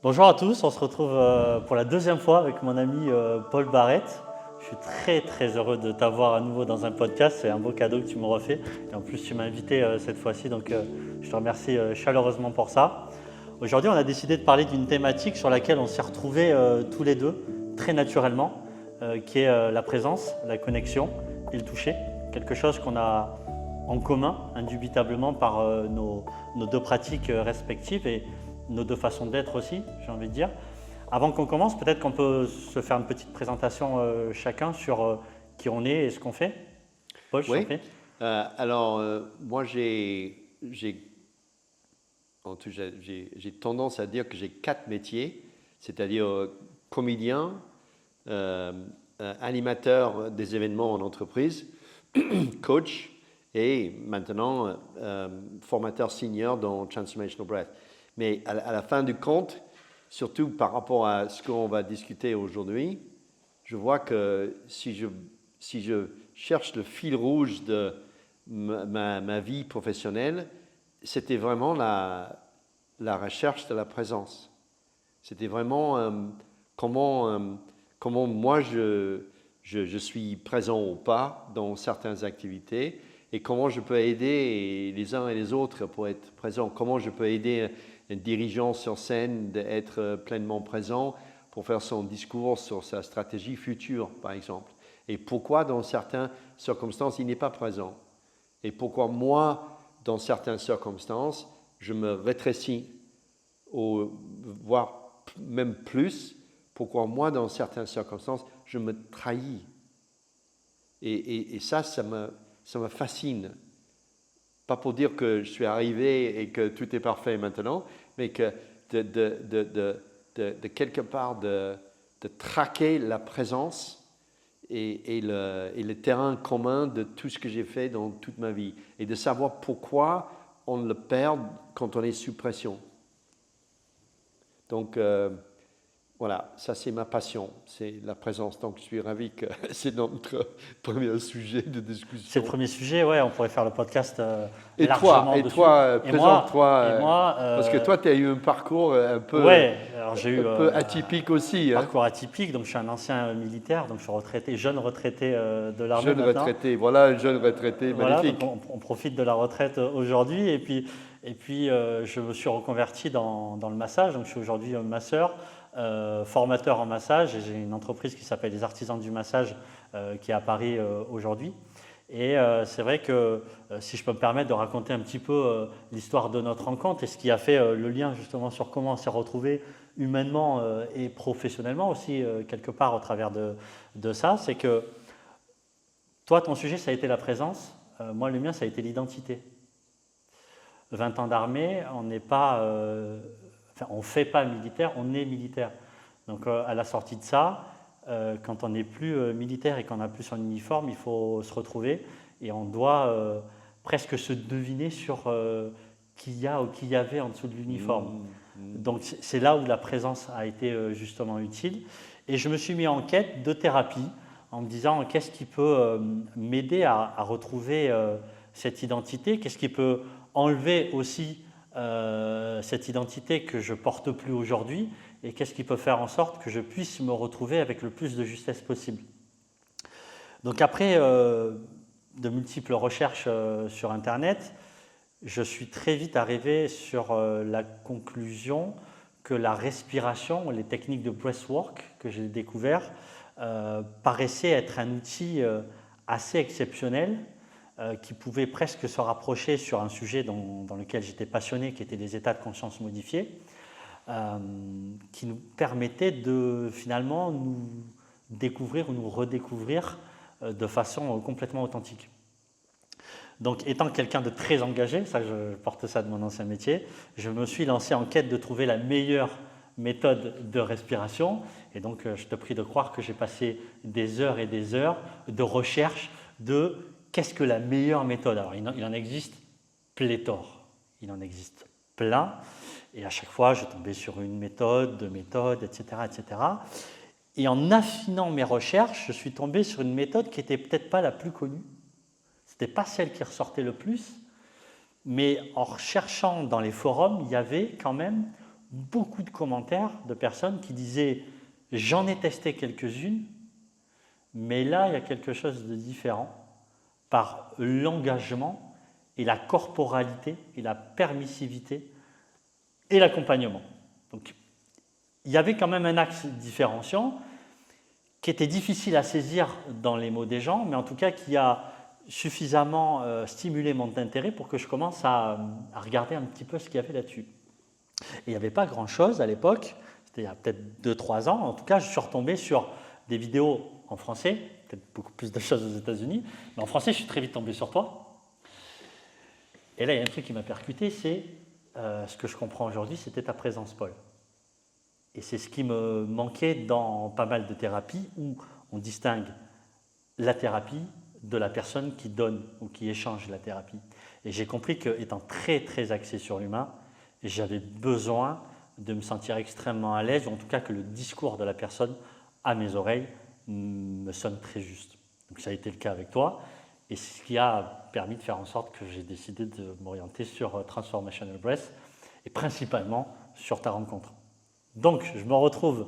Bonjour à tous, on se retrouve pour la deuxième fois avec mon ami Paul Barrett. Je suis très heureux de t'avoir à nouveau dans un podcast, c'est un beau cadeau que tu me refais. Et en plus tu m'as invité cette fois-ci, donc je te remercie chaleureusement pour ça. Aujourd'hui on a décidé de parler d'une thématique sur laquelle on s'est retrouvés tous les deux, très naturellement, qui est la présence, la connexion et le toucher. Quelque chose qu'on a en commun, indubitablement, par nos deux pratiques respectives et nos deux façons d'être aussi, j'ai envie de dire. Avant qu'on commence, peut-être qu'on peut se faire une petite présentation chacun sur qui on est et ce qu'on fait. Paul, je t'en Oui. prie. Moi, j'ai tendance à dire que j'ai 4 métiers, c'est-à-dire comédien, animateur des événements en entreprise, coach et maintenant formateur senior dans Transformational Breath. Mais à la fin du compte, surtout par rapport à ce qu'on va discuter aujourd'hui, je vois que si je cherche le fil rouge de ma vie professionnelle, c'était vraiment la recherche de la présence. C'était vraiment comment moi je suis présent ou pas dans certaines activités et comment je peux aider les uns et les autres pour être présents. Comment je peux aider un dirigeant sur scène d'être pleinement présent pour faire son discours sur sa stratégie future, par exemple. Et pourquoi, dans certaines circonstances, il n'est pas présent. Et pourquoi moi, dans certaines circonstances, je me rétrécis, voire même plus. Pourquoi moi, dans certaines circonstances, je me trahis. Et ça me fascine. Pas pour dire que je suis arrivé et que tout est parfait maintenant, mais que de quelque part de traquer la présence et le terrain commun de tout ce que j'ai fait dans toute ma vie. Et de savoir pourquoi on le perd quand on est sous pression. Donc, voilà, ça c'est ma passion, c'est la présence. Donc je suis ravi que c'est notre premier sujet de discussion. C'est le premier sujet, ouais, on pourrait faire le podcast Et largement toi, dessus. présente-toi, parce que toi tu as eu un parcours un peu, ouais, alors j'ai eu atypique aussi. parcours atypique, donc je suis un ancien militaire, donc je suis retraité, jeune retraité de l'armée Jeune maintenant. retraité, voilà un jeune retraité Voilà, magnifique. donc on profite de la retraite aujourd'hui et puis je me suis reconverti dans le massage, donc je suis aujourd'hui masseur, formateur en massage et j'ai une entreprise qui s'appelle les Artisans du Massage qui est à Paris aujourd'hui. Et c'est vrai que si je peux me permettre de raconter un petit peu l'histoire de notre rencontre et ce qui a fait le lien justement sur comment on s'est retrouvés humainement et professionnellement aussi quelque part au travers de ça, c'est que toi ton sujet ça a été la présence, moi le mien ça a été l'identité. 20 ans d'armée, on n'est pas, on ne fait pas militaire, on est militaire. Donc à la sortie de ça, quand on n'est plus militaire et qu'on n'a plus son uniforme, il faut se retrouver et on doit presque se deviner sur qui y a ou qui y avait en dessous de l'uniforme. Donc c'est là où la présence a été justement utile. Et je me suis mis en quête de thérapie en me disant qu'est-ce qui peut m'aider à retrouver cette identité, qu'est-ce qui peut enlever aussi cette identité que je ne porte plus aujourd'hui et qu'est-ce qui peut faire en sorte que je puisse me retrouver avec le plus de justesse possible. Donc après de multiples recherches sur Internet, je suis très vite arrivé sur la conclusion que la respiration, les techniques de breathwork que j'ai découvert paraissaient être un outil assez exceptionnel qui pouvait presque se rapprocher sur un sujet dans lequel j'étais passionné, qui était les états de conscience modifiés, qui nous permettait de finalement nous découvrir ou nous redécouvrir de façon complètement authentique. Donc étant quelqu'un de très engagé, ça je porte ça de mon ancien métier, je me suis lancé en quête de trouver la meilleure méthode de respiration et donc je te prie de croire que j'ai passé des heures et des heures de recherche de qu'est-ce que la meilleure méthode. Alors il en existe pléthore, il en existe plein et à chaque fois je tombais sur une méthode, deux méthodes, etc., etc. Et en affinant mes recherches, je suis tombé sur une méthode qui n'était peut-être pas la plus connue. Ce n'était pas celle qui ressortait le plus, mais en recherchant dans les forums, il y avait quand même beaucoup de commentaires de personnes qui disaient « j'en ai testé quelques-unes, mais là, il y a quelque chose de différent par l'engagement et la corporalité et la permissivité et l'accompagnement. » Donc, il y avait quand même un axe différenciant qui était difficile à saisir dans les mots des gens, mais en tout cas qui a suffisamment stimulé mon intérêt pour que je commence à regarder un petit peu ce qu'il y avait là-dessus. Et il n'y avait pas grand-chose à l'époque, c'était il y a peut-être 2-3 ans. En tout cas, je suis retombé sur des vidéos en français, peut-être beaucoup plus de choses aux États-Unis, mais en français, je suis très vite tombé sur toi. Et là, il y a un truc qui m'a percuté, c'est ce que je comprends aujourd'hui, c'était ta présence, Paul. Et c'est ce qui me manquait dans pas mal de thérapies où on distingue la thérapie de la personne qui donne ou qui échange la thérapie. Et j'ai compris qu'étant très, très axé sur l'humain, j'avais besoin de me sentir extrêmement à l'aise, ou en tout cas que le discours de la personne à mes oreilles me sonne très juste. Donc ça a été le cas avec toi, et c'est ce qui a permis de faire en sorte que j'ai décidé de m'orienter sur Transformational Breath, et principalement sur ta rencontre. Donc je me retrouve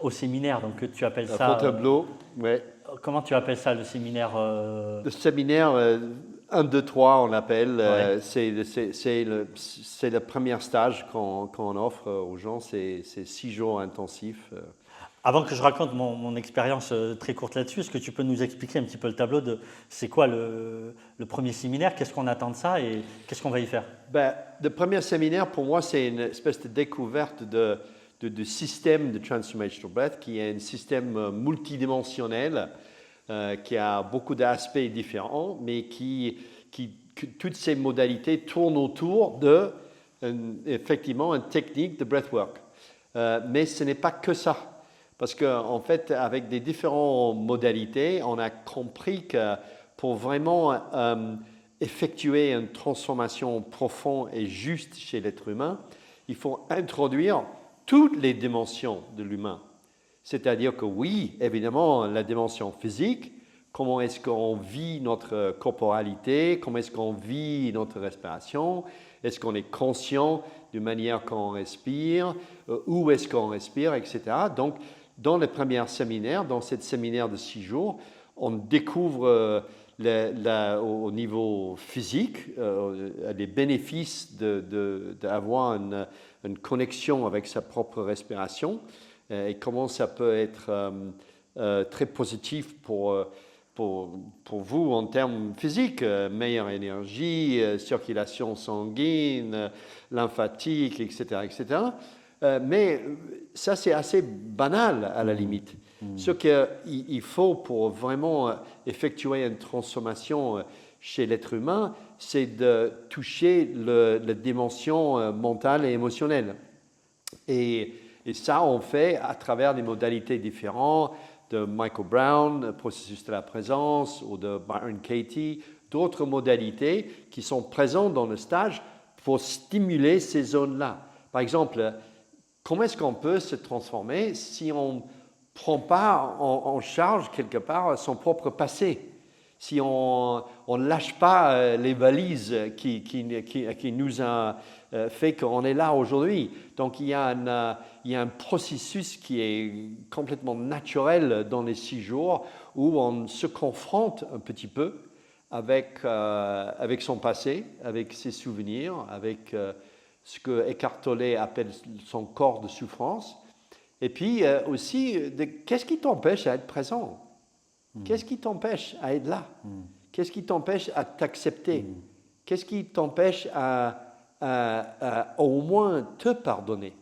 au séminaire, donc que tu appelles ça… Fontainebleau, ouais. Comment tu appelles ça, le séminaire Le séminaire 1, 2, 3, on l'appelle. Ouais. C'est le premier stage qu'on offre aux gens. C'est 6 jours intensifs. Avant que je raconte mon expérience très courte là-dessus, est-ce que tu peux nous expliquer un petit peu le tableau de c'est quoi le premier séminaire, qu'est-ce qu'on attend de ça et qu'est-ce qu'on va y faire? Le premier séminaire, pour moi, c'est une espèce de découverte de système de Transformational Breath, qui est un système multidimensionnel qui a beaucoup d'aspects différents, mais que toutes ces modalités tournent autour de, effectivement, une technique de breathwork. Mais ce n'est pas que ça. Parce qu'en fait, avec des différentes modalités, on a compris que pour vraiment effectuer une transformation profonde et juste chez l'être humain, il faut introduire toutes les dimensions de l'humain. C'est-à-dire que oui, évidemment, la dimension physique, comment est-ce qu'on vit notre corporalité, comment est-ce qu'on vit notre respiration, est-ce qu'on est conscient de manière qu'on respire, où est-ce qu'on respire, etc. Donc, dans le premier séminaire, dans ce séminaire de 6 jours, on découvre au niveau physique les bénéfices d'avoir une connexion avec sa propre respiration et comment ça peut être très positif pour vous en termes physiques, meilleure énergie, circulation sanguine, lymphatique, etc., etc. Mais ça, c'est assez banal à la limite. Ce qu'il faut pour vraiment effectuer une transformation chez l'être humain, c'est de toucher la dimension mentale et émotionnelle. Et ça, on fait à travers des modalités différentes de Michael Brown, processus de la présence, ou de Byron Katie, d'autres modalités qui sont présentes dans le stage pour stimuler ces zones-là. Par exemple, comment est-ce qu'on peut se transformer si on ne prend pas en charge quelque part son propre passé? Si on ne lâche pas les valises qui nous a fait qu'on est là aujourd'hui. Donc il y a un processus qui est complètement naturel dans les 6 jours où on se confronte un petit peu avec son passé, avec ses souvenirs, avec ce que Eckhart Tolle appelle son corps de souffrance. Et puis aussi, qu'est-ce qui t'empêche à être présent? Qu'est-ce qui t'empêche à être là? Qu'est-ce qui t'empêche à t'accepter? Qu'est-ce qui t'empêche à au moins te pardonner?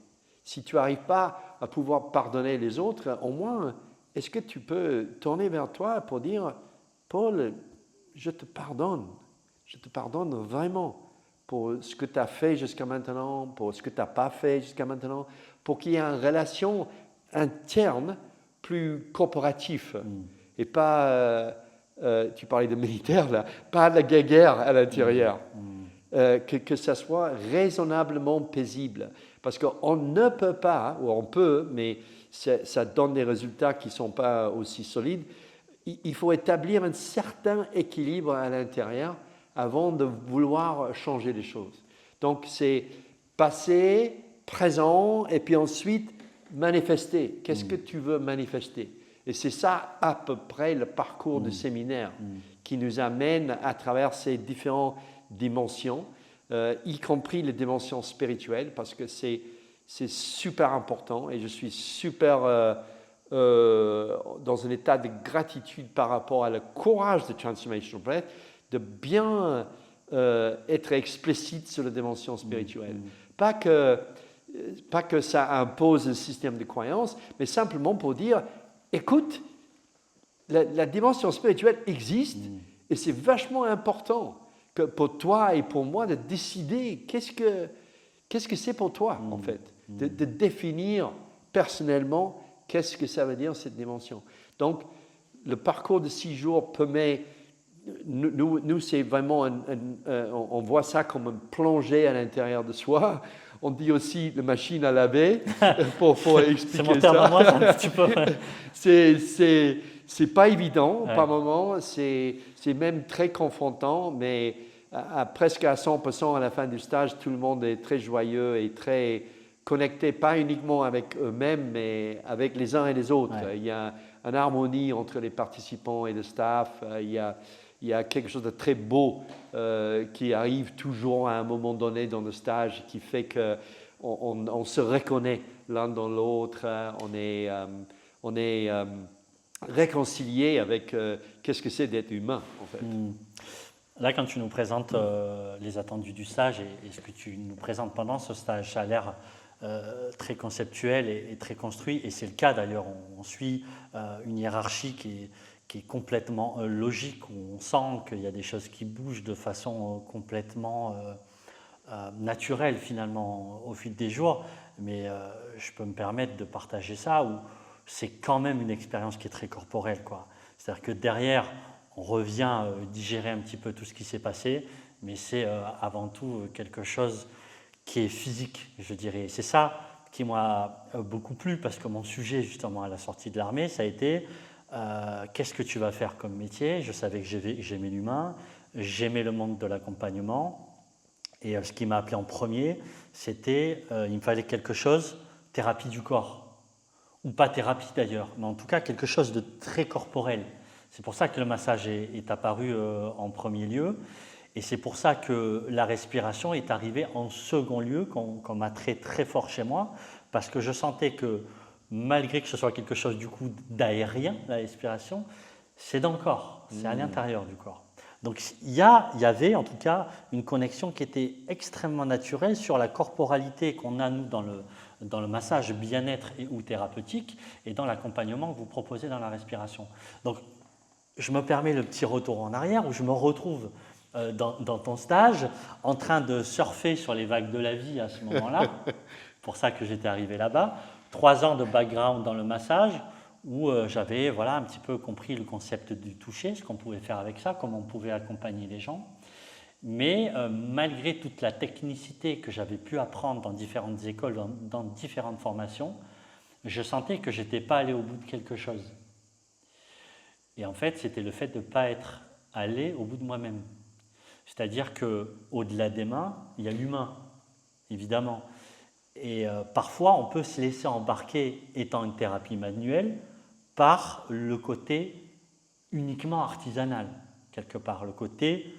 Si tu n'arrives pas à pouvoir pardonner les autres, au moins, est-ce que tu peux tourner vers toi pour dire « Paul, je te pardonne vraiment pour ce que tu as fait jusqu'à maintenant, pour ce que tu n'as pas fait jusqu'à maintenant, pour qu'il y ait une relation interne plus corporative. » Et pas, tu parlais de militaire là, pas de la guerre à l'intérieur. Que ça soit raisonnablement paisible. Parce qu'on ne peut pas, ou on peut, mais ça donne des résultats qui ne sont pas aussi solides. Il faut établir un certain équilibre à l'intérieur avant de vouloir changer les choses. Donc c'est passer présent et puis ensuite manifester. Qu'est-ce que tu veux manifester? Et c'est ça à peu près le parcours du séminaire qui nous amène à travers ces différentes dimensions, y compris les dimensions spirituelles, parce que c'est super important et je suis super dans un état de gratitude par rapport à le courage de Transformational Breath de bien être explicite sur la dimension spirituelle. Pas que ça impose un système de croyance, mais simplement pour dire, écoute, la dimension spirituelle existe et c'est vachement important que pour toi et pour moi de décider qu'est-ce que c'est pour toi en fait, de définir personnellement qu'est-ce que ça veut dire cette dimension. Donc, le parcours de 6 jours permet, nous c'est vraiment, on voit ça comme une plongée à l'intérieur de soi. On dit aussi la machine à laver pour expliquer ça. C'est mon terme à moi, c'est un petit peu. C'est pas évident par moment, c'est même très confrontant, mais presque à 100% à la fin du stage, tout le monde est très joyeux et très connecté, pas uniquement avec eux-mêmes, mais avec les uns et les autres. Ouais. Il y a une harmonie entre les participants et le staff. Il y a quelque chose de très beau qui arrive toujours à un moment donné dans le stage qui fait qu'on se reconnaît l'un dans l'autre. On est réconcilié avec qu'est-ce que c'est d'être humain, en fait. Là, quand tu nous présentes les attendus du stage et ce que tu nous présentes pendant ce stage, ça a l'air très conceptuel et très construit, et c'est le cas d'ailleurs. On suit une hiérarchie qui est complètement logique, où on sent qu'il y a des choses qui bougent de façon complètement naturelle finalement au fil des jours, mais je peux me permettre de partager ça, où c'est quand même une expérience qui est très corporelle, quoi. C'est-à-dire que derrière, on revient digérer un petit peu tout ce qui s'est passé, mais c'est avant tout quelque chose qui est physique, je dirais. C'est ça qui m'a beaucoup plu, parce que mon sujet, justement, à la sortie de l'armée, ça a été qu'est-ce que tu vas faire comme métier? Je savais que j'aimais l'humain, j'aimais le monde de l'accompagnement, et ce qui m'a appelé en premier, c'était il me fallait quelque chose, thérapie du corps, ou pas thérapie d'ailleurs, mais en tout cas quelque chose de très corporel. C'est pour ça que le massage est apparu en premier lieu. Et c'est pour ça que la respiration est arrivée en second lieu, qu'on m'a très fort chez moi, parce que je sentais que malgré que ce soit quelque chose du coup d'aérien, la respiration, c'est dans le corps, c'est à l'intérieur du corps. Donc il y avait en tout cas une connexion qui était extrêmement naturelle sur la corporalité qu'on a nous dans le massage bien-être et ou thérapeutique, et dans l'accompagnement que vous proposez dans la respiration. Donc je me permets le petit retour en arrière où je me retrouve dans ton stage en train de surfer sur les vagues de la vie à ce moment-là. Pour ça que j'étais arrivé là-bas. 3 ans de background dans le massage où j'avais un petit peu compris le concept du toucher, ce qu'on pouvait faire avec ça, comment on pouvait accompagner les gens. Mais malgré toute la technicité que j'avais pu apprendre dans différentes écoles, dans différentes formations, je sentais que je n'étais pas allé au bout de quelque chose. Et en fait, c'était le fait de ne pas être allé au bout de moi-même. C'est-à-dire qu'au-delà des mains, il y a l'humain, évidemment. Et parfois, on peut se laisser embarquer, étant une thérapie manuelle, par le côté uniquement artisanal, quelque part. Le côté,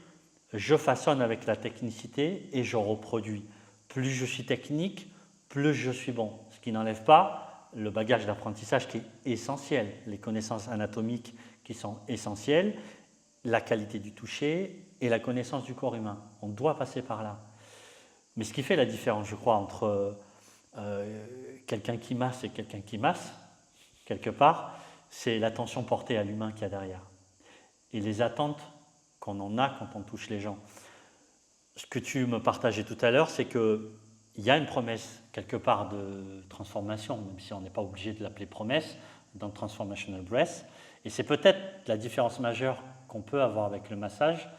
je façonne avec la technicité et je reproduis. Plus je suis technique, plus je suis bon. Ce qui n'enlève pas le bagage d'apprentissage qui est essentiel, les connaissances anatomiques qui sont essentielles, la qualité du toucher et la connaissance du corps humain. On doit passer par là. Mais ce qui fait la différence, je crois, entre quelqu'un qui masse et quelqu'un qui masse, quelque part, c'est l'attention portée à l'humain qu'il y a derrière. Et les attentes qu'on en a quand on touche les gens. Ce que tu me partageais tout à l'heure, c'est qu'il y a une promesse, quelque part, de transformation, même si on n'est pas obligé de l'appeler promesse, dans Transformational Breath. Et c'est peut-être la différence majeure qu'on peut avoir avec le massage,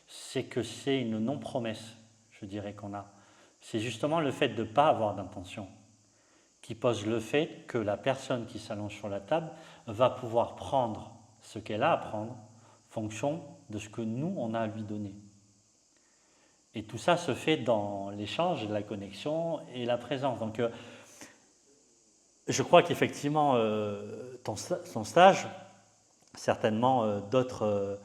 c'est que c'est une non-promesse, je dirais qu'on a. C'est justement le fait de ne pas avoir d'intention qui pose le fait que la personne qui s'allonge sur la table va pouvoir prendre ce qu'elle a à prendre en fonction de ce que nous, on a à lui donner. Et tout ça se fait dans l'échange, la connexion et la présence. Donc, je crois qu'effectivement, ton stage, certainement d'autres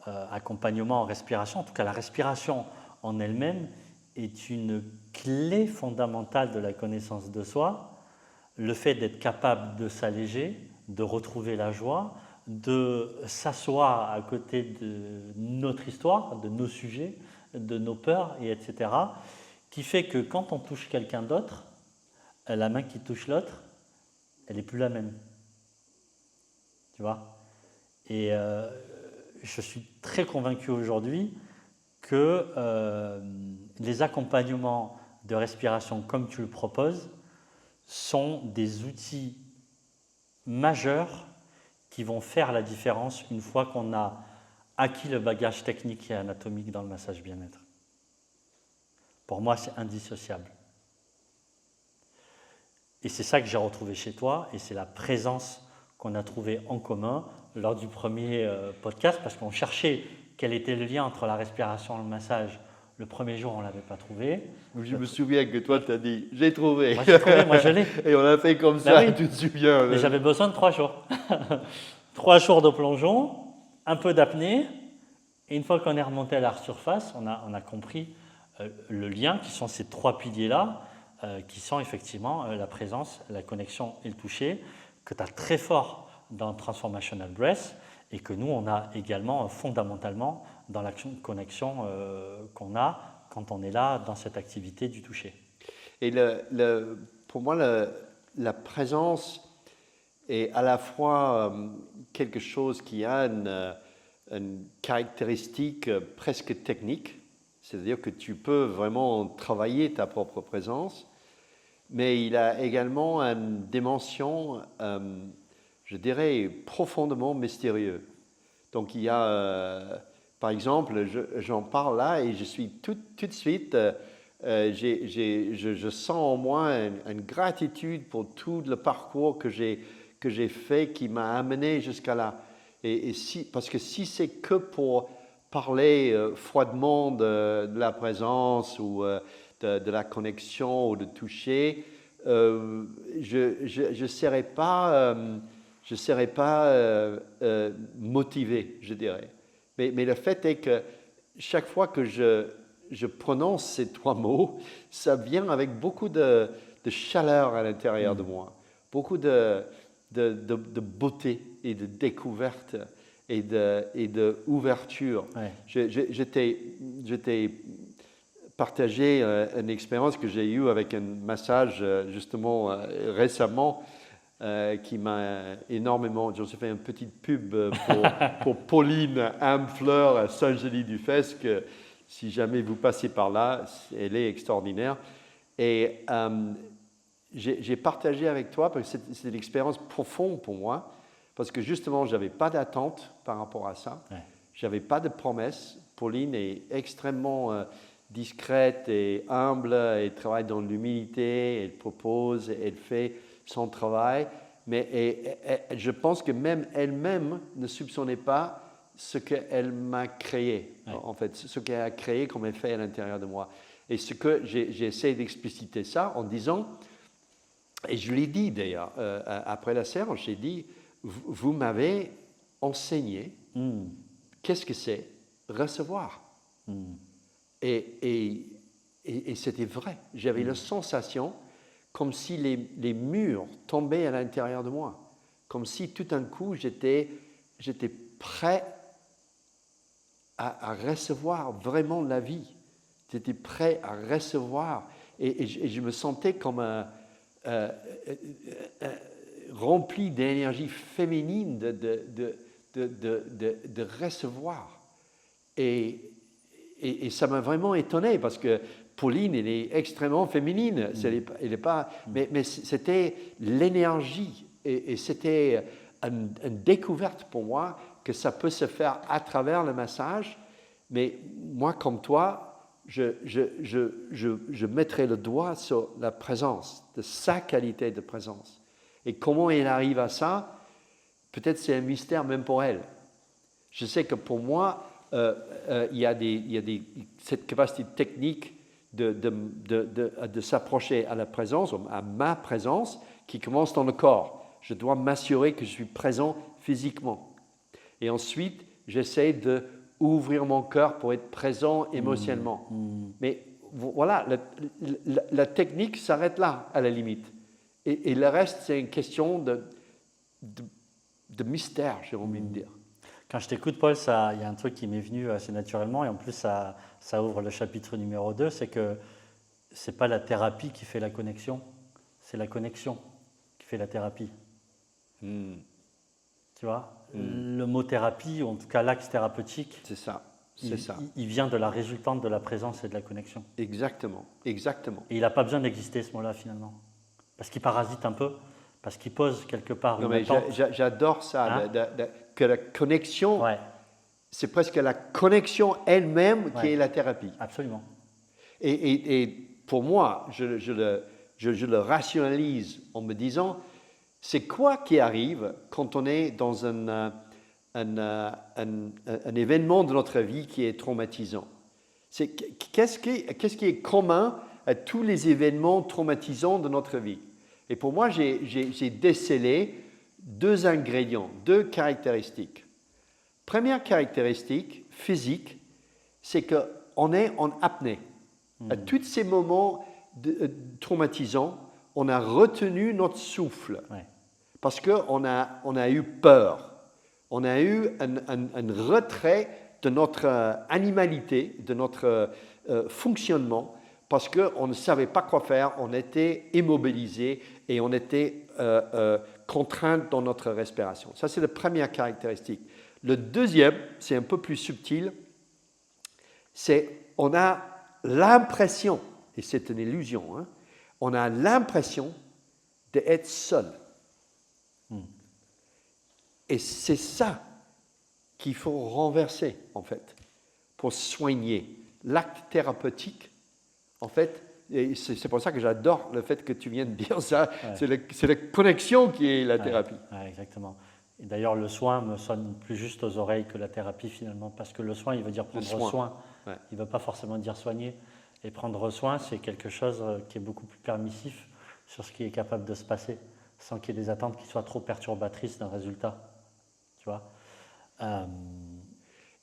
accompagnements en respiration, en tout cas la respiration en elle-même, est une clé fondamentale de la connaissance de soi. Le fait d'être capable de s'alléger, de retrouver la joie, de s'asseoir à côté de notre histoire, de nos sujets, de nos peurs, et etc., qui fait que quand on touche quelqu'un d'autre, la main qui touche l'autre, elle n'est plus la même. Tu vois? Et je suis très convaincu aujourd'hui que les accompagnements de respiration comme tu le proposes sont des outils majeurs qui vont faire la différence une fois qu'on a acquis le bagage technique et anatomique dans le massage bien-être. Pour moi, c'est indissociable. Et c'est ça que j'ai retrouvé chez toi, et c'est la présence qu'on a trouvée en commun lors du premier podcast, parce qu'on cherchait quel était le lien entre la respiration et le massage. Le premier jour, on ne l'avait pas trouvé. Je me souviens que toi, tu as dit, j'ai trouvé. Moi, j'ai trouvé, moi, je l'ai. Et on a fait comme ça, oui. tu te souviens. Mais j'avais besoin de 3 jours. 3 jours de plongeon, un peu d'apnée, et une fois qu'on est remonté à la surface, on a compris le lien, qui sont ces 3 piliers-là, qui sont effectivement la présence, la connexion et le toucher, que tu as très fort dans Transformational Breath, et que nous, on a également fondamentalement dans la connexion qu'on a quand on est là dans cette activité du toucher. Et pour moi, la présence est à la fois quelque chose qui a une caractéristique presque technique, c'est-à-dire que tu peux vraiment travailler ta propre présence, mais il a également une dimension, je dirais, profondément mystérieuse. Donc il y a, par exemple, j'en parle là et je suis tout de suite, je sens en moi une gratitude pour tout le parcours que j'ai fait, qui m'a amené jusqu'à là. Parce que si c'est que pour parler froidement de la présence ou de la connexion ou de toucher, je ne serais pas, motivé, je dirais. Mais le fait est que chaque fois que je prononce ces 3 mots, ça vient avec beaucoup de chaleur à l'intérieur de moi, beaucoup de beauté et de découverte et de ouverture. Ouais. Je t'ai partagé une expérience que j'ai eue avec un massage justement récemment qui m'a énormément... J'en ai fait une petite pub pour Pauline Amfleur à Saint-Gély-du-Fès, que si jamais vous passez par là, elle est extraordinaire. Et j'ai partagé avec toi, parce que c'est une expérience profonde pour moi, parce que justement, je n'avais pas d'attente par rapport à ça. Ouais. Je n'avais pas de promesse. Pauline est extrêmement discrète et humble, elle travaille dans l'humilité, elle propose, elle fait son travail, mais je pense que même elle-même ne soupçonnait pas ce qu'elle m'a créé, ouais. En fait, ce qu'elle a créé comme effet à l'intérieur de moi. Et ce que j'ai essayé d'expliciter ça en disant, et je l'ai dit d'ailleurs, après la séance, j'ai dit, vous m'avez enseigné qu'est-ce que c'est recevoir. Et c'était vrai. J'avais la sensation comme si les murs tombaient à l'intérieur de moi, comme si tout d'un coup j'étais prêt à recevoir vraiment la vie. J'étais prêt à recevoir et je me sentais comme rempli d'énergie féminine de recevoir. Et ça m'a vraiment étonné parce que Pauline, elle est extrêmement féminine. Elle est pas, mais c'était l'énergie et c'était une découverte pour moi que ça peut se faire à travers le massage. Mais moi, comme toi, je mettrai le doigt sur la présence, de sa qualité de présence. Et comment elle arrive à ça, peut-être c'est un mystère même pour elle. Je sais que pour moi, il y a cette capacité technique de s'approcher à la présence, à ma présence, qui commence dans le corps. Je dois m'assurer que je suis présent physiquement. Et ensuite, j'essaie d'ouvrir mon cœur pour être présent émotionnellement. Mais voilà, la technique s'arrête là, à la limite. Et le reste, c'est une question de mystère, j'ai envie de dire. Quand je t'écoute, Paul, il y a un truc qui m'est venu assez naturellement, et en plus, ça ouvre le chapitre numéro 2, c'est que ce n'est pas la thérapie qui fait la connexion, c'est la connexion qui fait la thérapie. Tu vois, le mot thérapie, ou en tout cas l'axe thérapeutique, c'est ça. Il vient de la résultante de la présence et de la connexion. Exactement. Et il n'a pas besoin d'exister, ce mot-là, finalement. Parce qu'il parasite un peu, parce qu'il pose quelque part une attente. J'adore ça, que la connexion, ouais. C'est presque la connexion elle-même qui est la thérapie. Absolument. Et pour moi, je le rationalise en me disant, c'est quoi qui arrive quand on est dans un événement de notre vie qui est traumatisant? Qu'est-ce qui est commun à tous les événements traumatisants de notre vie? Et pour moi, j'ai décelé 2 ingrédients, 2 caractéristiques. Première caractéristique physique, c'est qu'on est en apnée. À tous ces moments traumatisants, on a retenu notre souffle parce qu'on a eu peur. On a eu un retrait de notre animalité, de notre fonctionnement, parce qu'on ne savait pas quoi faire, on était immobilisé et on était contraint dans notre respiration. Ça, c'est la première caractéristique. Le deuxième, c'est un peu plus subtil, c'est on a l'impression, et c'est une illusion, hein, on a l'impression d'être seul. Et c'est ça qu'il faut renverser, en fait, pour soigner. L'acte thérapeutique, en fait, et c'est pour ça que j'adore le fait que tu viennes de dire ça, c'est la connexion qui est la thérapie. Exactement. Et d'ailleurs, le soin me sonne plus juste aux oreilles que la thérapie, finalement, parce que le soin, il veut dire prendre soin. Il ne veut pas forcément dire soigner. Et prendre soin, c'est quelque chose qui est beaucoup plus permissif sur ce qui est capable de se passer, sans qu'il y ait des attentes qui soient trop perturbatrices d'un résultat. Tu vois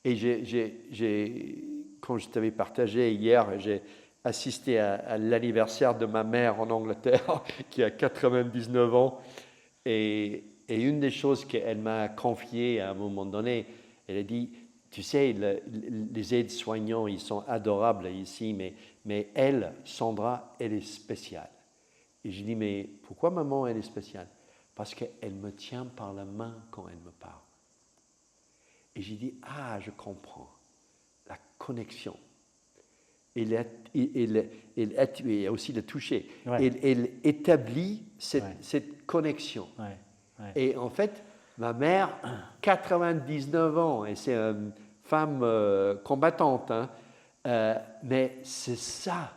Et quand je t'avais partagé hier, j'ai assisté à l'anniversaire de ma mère en Angleterre, qui a 99 ans. Et une des choses qu'elle m'a confiée à un moment donné, elle a dit, tu sais, les aides-soignants, ils sont adorables ici, mais elle, Sandra, elle est spéciale. Et je dis, mais pourquoi maman, elle est spéciale? Parce qu'elle me tient par la main quand elle me parle. Et j'ai dit, je comprends, la connexion. Il y a aussi le toucher. Elle établit cette connexion. Et en fait, ma mère, 99 ans, et c'est une femme combattante, hein, mais c'est ça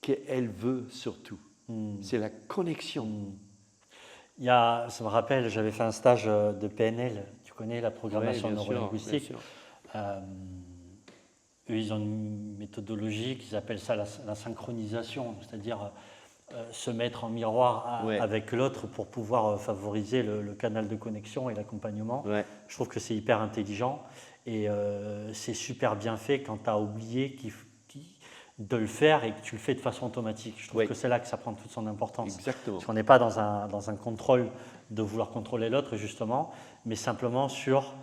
qu'elle veut surtout. C'est la connexion. Ça me rappelle, j'avais fait un stage de PNL, tu connais la programmation neurolinguistique. Eux, ils ont une méthodologie qu'ils appellent ça la synchronisation, c'est-à-dire se mettre en miroir avec l'autre pour pouvoir favoriser le canal de connexion et l'accompagnement. Je trouve que c'est hyper intelligent et c'est super bien fait quand tu as oublié de le faire et que tu le fais de façon automatique. Je trouve que c'est là que ça prend toute son importance. Exactement. Parce qu'on n'est pas dans un contrôle de vouloir contrôler l'autre, justement, mais simplement sur,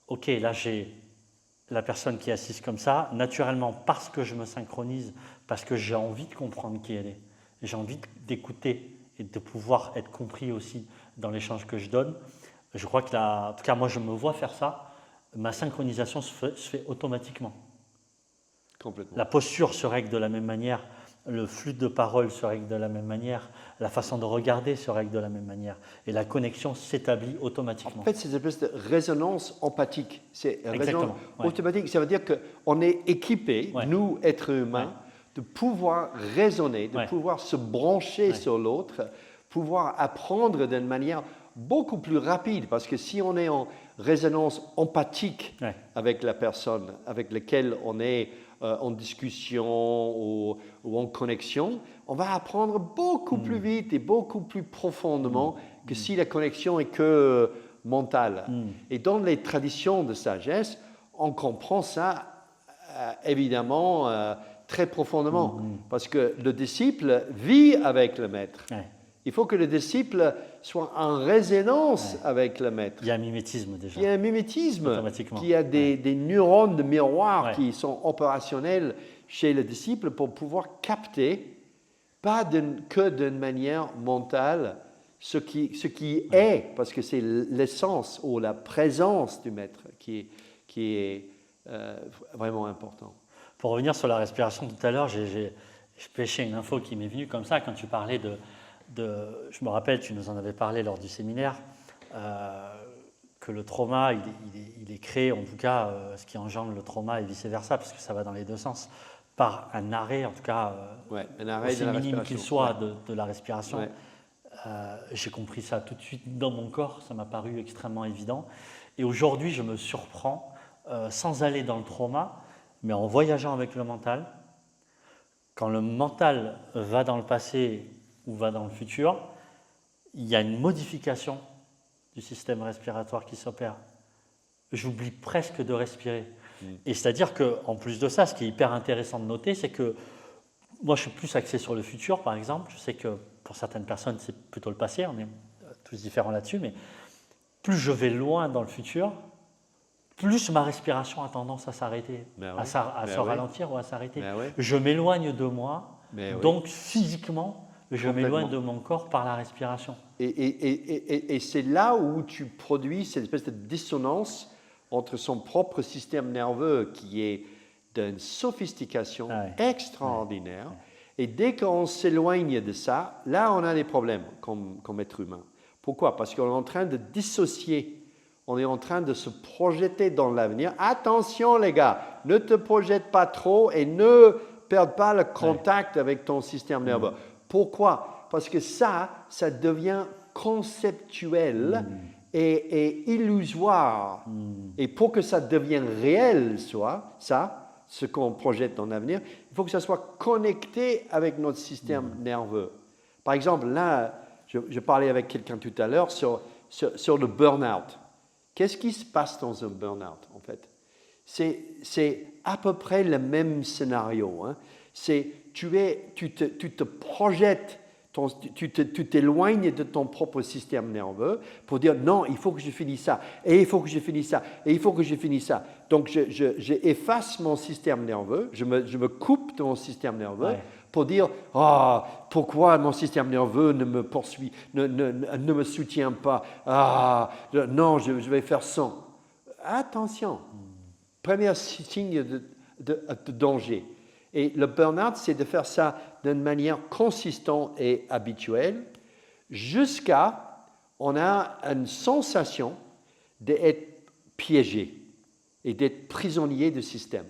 OK, là j'ai la personne qui est assise comme ça, naturellement, parce que je me synchronise, parce que j'ai envie de comprendre qui elle est, et j'ai envie d'écouter et de pouvoir être compris aussi dans l'échange que je donne. Je crois que, en tout cas, moi, je me vois faire ça. Ma synchronisation se fait automatiquement. Complètement. La posture se règle de la même manière, le flux de parole se règle de la même manière, la façon de regarder se règle de la même manière, et la connexion s'établit automatiquement. En fait, c'est une espèce de résonance empathique. C'est exactement. Automatique, ça veut dire qu'on est équipé, nous, êtres humains, de pouvoir raisonner, de pouvoir se brancher sur l'autre pouvoir apprendre d'une manière beaucoup plus rapide. Parce que si on est en résonance empathique avec la personne avec laquelle on est en discussion ou en connexion, on va apprendre beaucoup plus vite et beaucoup plus profondément que si la connexion est que mentale. Et dans les traditions de sagesse, on comprend ça évidemment très profondément. Parce que le disciple vit avec le maître. Il faut que le disciple soit en résonance avec le maître. Il y a un mimétisme déjà. Il y a un mimétisme, automatiquement. qu'il y a des neurones de miroir qui sont opérationnels chez le disciple pour pouvoir capter, pas que d'une manière mentale, ce qui est, parce que c'est l'essence ou la présence du maître qui est vraiment important. Pour revenir sur la respiration tout à l'heure, j'ai pêché une info qui m'est venue comme ça quand tu parlais je me rappelle, tu nous en avais parlé lors du séminaire, que le trauma, il est créé, en tout cas, ce qui engendre le trauma et vice-versa, parce que ça va dans les deux sens, par un arrêt, en tout cas, un arrêt aussi de la minime qu'il soit respiration. de la respiration. J'ai compris ça tout de suite dans mon corps, ça m'a paru extrêmement évident. Et aujourd'hui, je me surprends, sans aller dans le trauma, mais en voyageant avec le mental. Quand le mental va dans le passé ou va dans le futur, il y a une modification du système respiratoire qui s'opère. J'oublie presque de respirer. Et c'est-à-dire qu'en plus de ça, ce qui est hyper intéressant de noter, c'est que moi, je suis plus axé sur le futur, par exemple. Je sais que pour certaines personnes, c'est plutôt le passé. On est tous différents là-dessus. Mais plus je vais loin dans le futur, plus ma respiration a tendance à s'arrêter, à se ralentir ou à s'arrêter. Je m'éloigne de moi, donc physiquement, je m'éloigne de mon corps par la respiration. Et c'est là où tu produis cette espèce de dissonance entre son propre système nerveux qui est d'une sophistication extraordinaire. Et dès qu'on s'éloigne de ça, là on a des problèmes comme être humain. Pourquoi? Parce qu'on est en train de dissocier, on est en train de se projeter dans l'avenir. Attention les gars, ne te projette pas trop et ne perds pas le contact avec ton système nerveux. Pourquoi? Parce que ça devient conceptuel et illusoire. Et pour que ça devienne réel, ce qu'on projette dans l'avenir, il faut que ça soit connecté avec notre système nerveux. Par exemple, là, je parlais avec quelqu'un tout à l'heure sur le burn-out. Qu'est-ce qui se passe dans un burn-out, en fait? C'est à peu près le même scénario. Tu te projettes, tu t'éloignes de ton propre système nerveux pour dire non, il faut que je finisse ça, et il faut que je finisse ça, et il faut que je finisse ça. Donc, j'efface mon système nerveux, je me coupe de mon système nerveux pour dire pourquoi mon système nerveux ne me poursuit, ne me soutient pas. Non, je vais faire ça. Attention, premier signe de danger. Et le burn-out, c'est de faire ça d'une manière consistante et habituelle jusqu'à on a une sensation d'être piégé et d'être prisonnier du système.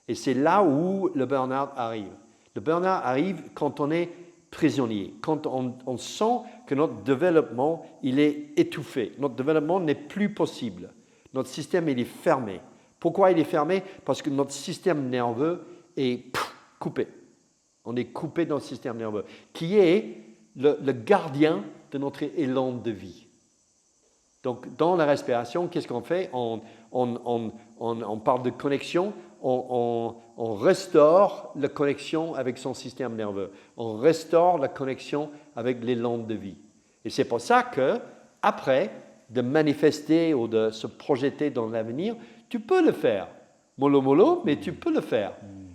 Et c'est là où le burn-out arrive. Le burn-out arrive quand on est prisonnier, quand on sent que notre développement il est étouffé, notre développement n'est plus possible, notre système il est fermé. Pourquoi il est fermé? Parce que notre système nerveux est coupé. On est coupé dans le système nerveux, qui est le gardien de notre élan de vie. Donc, dans la respiration, qu'est-ce qu'on fait? On parle de connexion, on restaure la connexion avec son système nerveux. On restaure la connexion avec l'élan de vie. Et c'est pour ça que, après, de manifester ou de se projeter dans l'avenir, tu peux le faire. Mollo, mais tu peux le faire.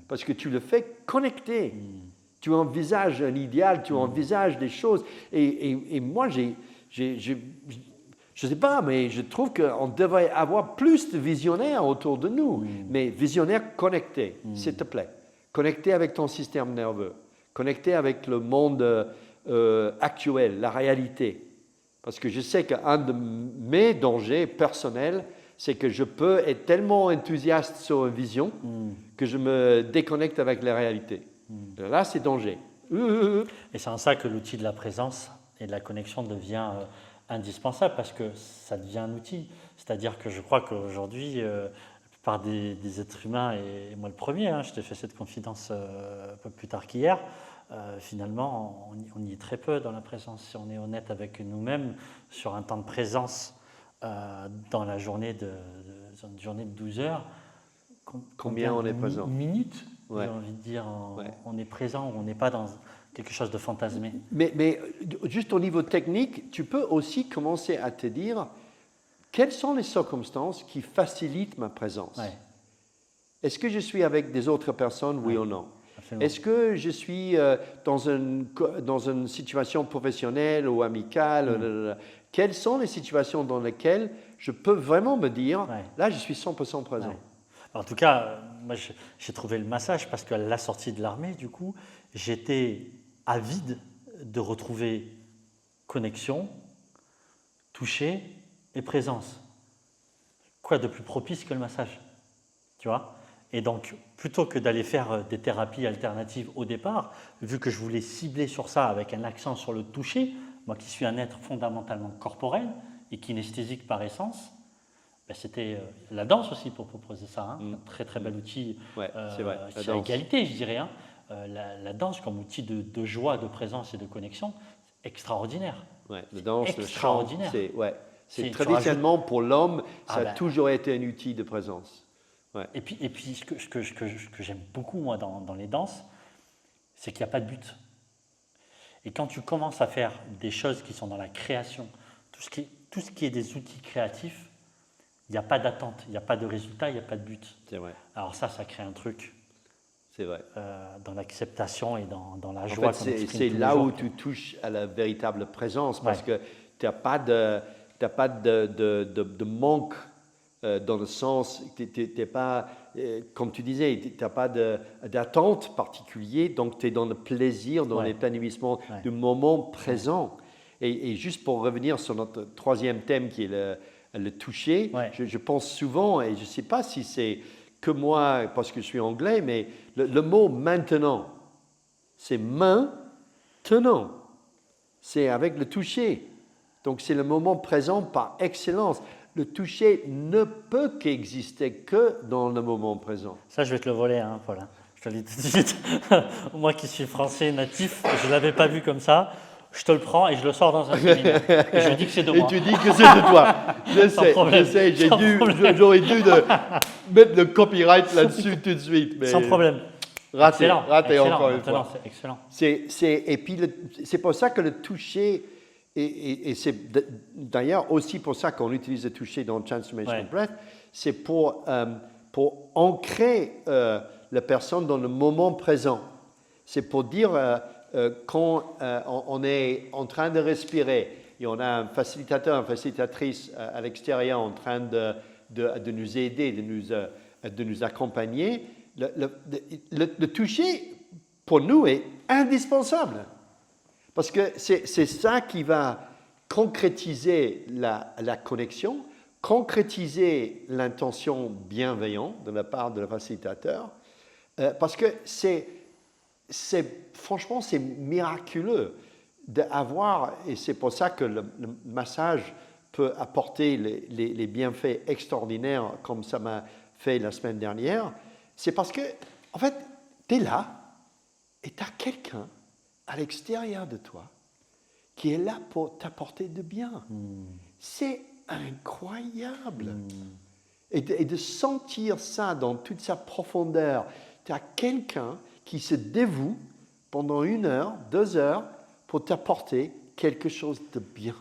Parce que tu le fais connecté. Tu envisages un idéal, tu envisages des choses. Et moi, je ne sais pas, mais je trouve qu'on devrait avoir plus de visionnaires autour de nous. Mais visionnaires connectés, s'il te plaît. Connectés avec ton système nerveux. Connectés avec le monde actuel, la réalité. Parce que je sais qu'un de mes dangers personnels, c'est que je peux être tellement enthousiaste sur une vision que je me déconnecte avec la réalité. Là, c'est danger. Et c'est en ça que l'outil de la présence Et la connexion devient indispensable parce que ça devient un outil. C'est-à-dire que je crois qu'aujourd'hui, la plupart des êtres humains, et moi le premier, hein, je t'ai fait cette confidence un peu plus tard qu'hier, finalement, on y est très peu dans la présence. Si on est honnête avec nous-mêmes, sur un temps de présence dans la journée une journée de 12 heures, Combien on est présent? Minutes, Ouais. j'ai envie de dire, Ouais. on est présent ou on n'est pas dans quelque chose de fantasmé. Mais juste au niveau technique, tu peux aussi commencer à te dire quelles sont les circonstances qui facilitent ma présence. Ouais, Est-ce que je suis avec des autres personnes, oui Ouais. ou non? absolument. Est-ce que je suis dans une situation professionnelle ou amicale? Quelles sont les situations dans lesquelles je peux vraiment me dire, Ouais. là, je suis 100% présent? Ouais. En tout cas, moi, j'ai trouvé le massage parce qu'à la sortie de l'armée, du coup, j'étais avide de retrouver connexion, toucher et présence. Quoi de plus propice que le massage, tu vois? Et donc, plutôt que d'aller faire des thérapies alternatives au départ, vu que je voulais cibler sur ça avec un accent sur le toucher, moi qui suis un être fondamentalement corporel et kinesthésique par essence, ben c'était la danse aussi pour proposer ça, hein. Un très très bel outil Ouais, c'est vrai, la qui a danse. égalité, je dirais, hein. La danse comme outil de joie, de présence et de connexion, extraordinaire. Ouais, la danse, le chant, Extraordinaire. c'est Tu traditionnellement pour l'homme, ça a ben, toujours été un outil de présence. Ouais. Et puis ce que j'aime beaucoup, moi, dans les danses, c'est qu'il n'y a pas de but. Et quand tu commences à faire des choses qui sont dans la création, tout ce qui est des outils créatifs, il n'y a pas d'attente, il n'y a pas de résultat, il n'y a pas de but. C'est vrai, Alors ça crée un truc c'est vrai. dans l'acceptation et dans la En joie fait, qu'on exprime c'est tous les là jours. où tu touches à la véritable présence parce Ouais. que tu n'as pas de manque dans le sens, t'es pas, comme tu disais, tu n'as pas d'attente particulière, donc tu es dans le plaisir, dans Ouais. l'épanouissement Ouais. du moment présent. Et juste pour revenir sur notre troisième thème qui est le toucher, Ouais. je pense souvent, et je ne sais pas si c'est que moi parce que je suis anglais, mais le mot maintenant, c'est maintenant. C'est avec le toucher. Donc c'est le moment présent par excellence. Le toucher ne peut qu'exister que dans le moment présent. Ça, je vais te le voler, hein, Paul. Hein. Je te le dis tout de suite. Moi qui suis français natif, je ne l'avais pas vu comme ça. Je te le prends et je le sors dans un séminaire. Et je dis que c'est de Et moi. tu dis que c'est de toi. problème. Je sais, Sans problème. j'aurais dû mettre le copyright là-dessus tout de suite. Mais Sans problème. Raté, Excellent. raté Excellent. encore une Maintenant, fois. c'est excellent. Et puis c'est pour ça que le toucher, et c'est d'ailleurs aussi pour ça qu'on utilise le toucher dans Transformational Ouais. Breath, c'est pour ancrer la personne dans le moment présent. C'est pour dire quand on est en train de respirer et on a un facilitateur, une facilitatrice à l'extérieur en train de nous aider, de nous accompagner, le toucher pour nous est indispensable. Parce que c'est ça qui va concrétiser la connexion, concrétiser l'intention bienveillante de la part de le facilitateur, parce que franchement, c'est miraculeux d'avoir, et c'est pour ça que le massage peut apporter les bienfaits extraordinaires comme ça m'a fait la semaine dernière, c'est parce que, en fait, tu es là et tu as quelqu'un à l'extérieur de toi qui est là pour t'apporter de bien. C'est incroyable. Et de sentir ça dans toute sa profondeur. Tu as quelqu'un qui se dévoue pendant 1 heure, 2 heures pour t'apporter quelque chose de bien.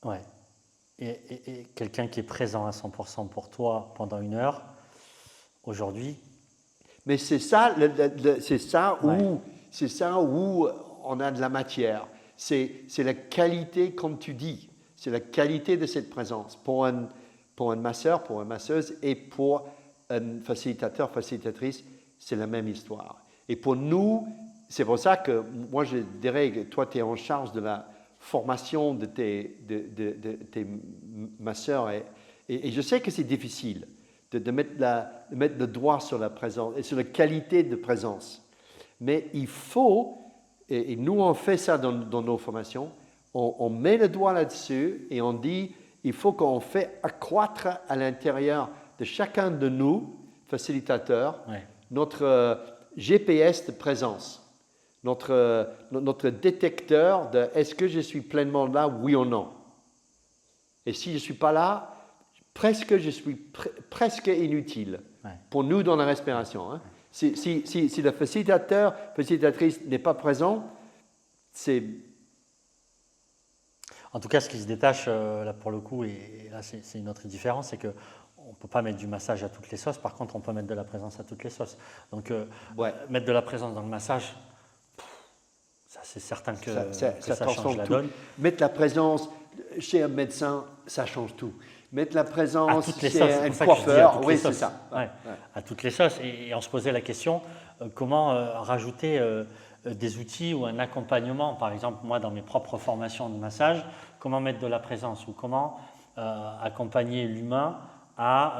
Ouais. Et quelqu'un qui est présent à 100% pour toi pendant 1 heure, aujourd'hui. Mais c'est ça, Ouais. c'est ça où on a de la matière. C'est la qualité, comme tu dis, c'est la qualité de cette présence pour un masseur, pour une masseuse et pour un facilitateur, facilitatrice, c'est la même histoire. Et pour nous, c'est pour ça que moi je dirais que toi tu es en charge de la formation de tes masseurs et je sais que c'est difficile de mettre le doigt sur la présence et sur la qualité de présence. Mais il faut, et nous on fait ça dans nos formations, on met le doigt là-dessus et on dit, il faut qu'on fait accroître à l'intérieur de chacun de nous, facilitateurs, notre GPS de présence, notre détecteur de est-ce que je suis pleinement là, oui ou non. Et si je ne suis pas là, je suis presque inutile pour nous dans la respiration. Hein. Si le facilitateur, facilitatrice n'est pas présent, c'est... En tout cas, ce qui se détache là pour le coup, et là c'est une autre différence, c'est qu'on ne peut pas mettre du massage à toutes les sauces. Par contre, on peut mettre de la présence à toutes les sauces. Donc, mettre de la présence dans le massage, ça c'est certain que ça change la donne. Mettre la présence chez un médecin, ça change tout. Mettre la présence chez un coiffeur, oui, c'est ça. À toutes les sauces. Et on se posait la question, comment rajouter des outils ou un accompagnement, par exemple, moi, dans mes propres formations de massage, comment mettre de la présence ou comment accompagner l'humain à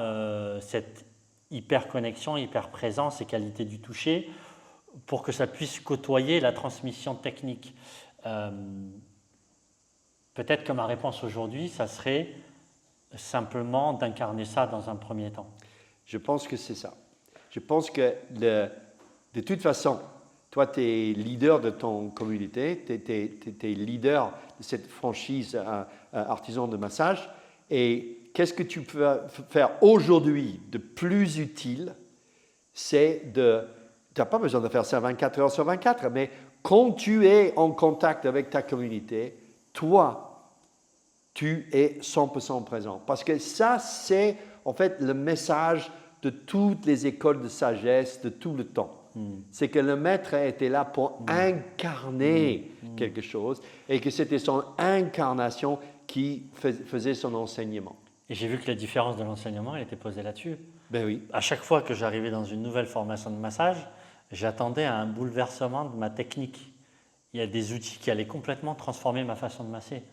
cette hyper-connexion, hyper-présence et qualité du toucher pour que ça puisse côtoyer la transmission technique. Peut-être que ma réponse aujourd'hui, ça serait simplement d'incarner ça dans un premier temps. Je pense que c'est ça. Je pense que de toute façon, toi, tu es leader de ton communauté, tu es leader de cette franchise artisan de massage. Et qu'est-ce que tu peux faire aujourd'hui de plus utile? C'est de... Tu n'as pas besoin de faire ça 24 heures sur 24, mais quand tu es en contact avec ta communauté, toi, tu es 100% présent. Parce que ça, c'est en fait le message de toutes les écoles de sagesse de tout le temps. C'est que le maître était là pour incarner quelque chose et que c'était son incarnation qui faisait son enseignement. Et j'ai vu que la différence de l'enseignement, elle était posée là-dessus. Ben oui. À chaque fois que j'arrivais dans une nouvelle formation de massage, j'attendais à un bouleversement de ma technique. Il y a des outils qui allaient complètement transformer ma façon de masser.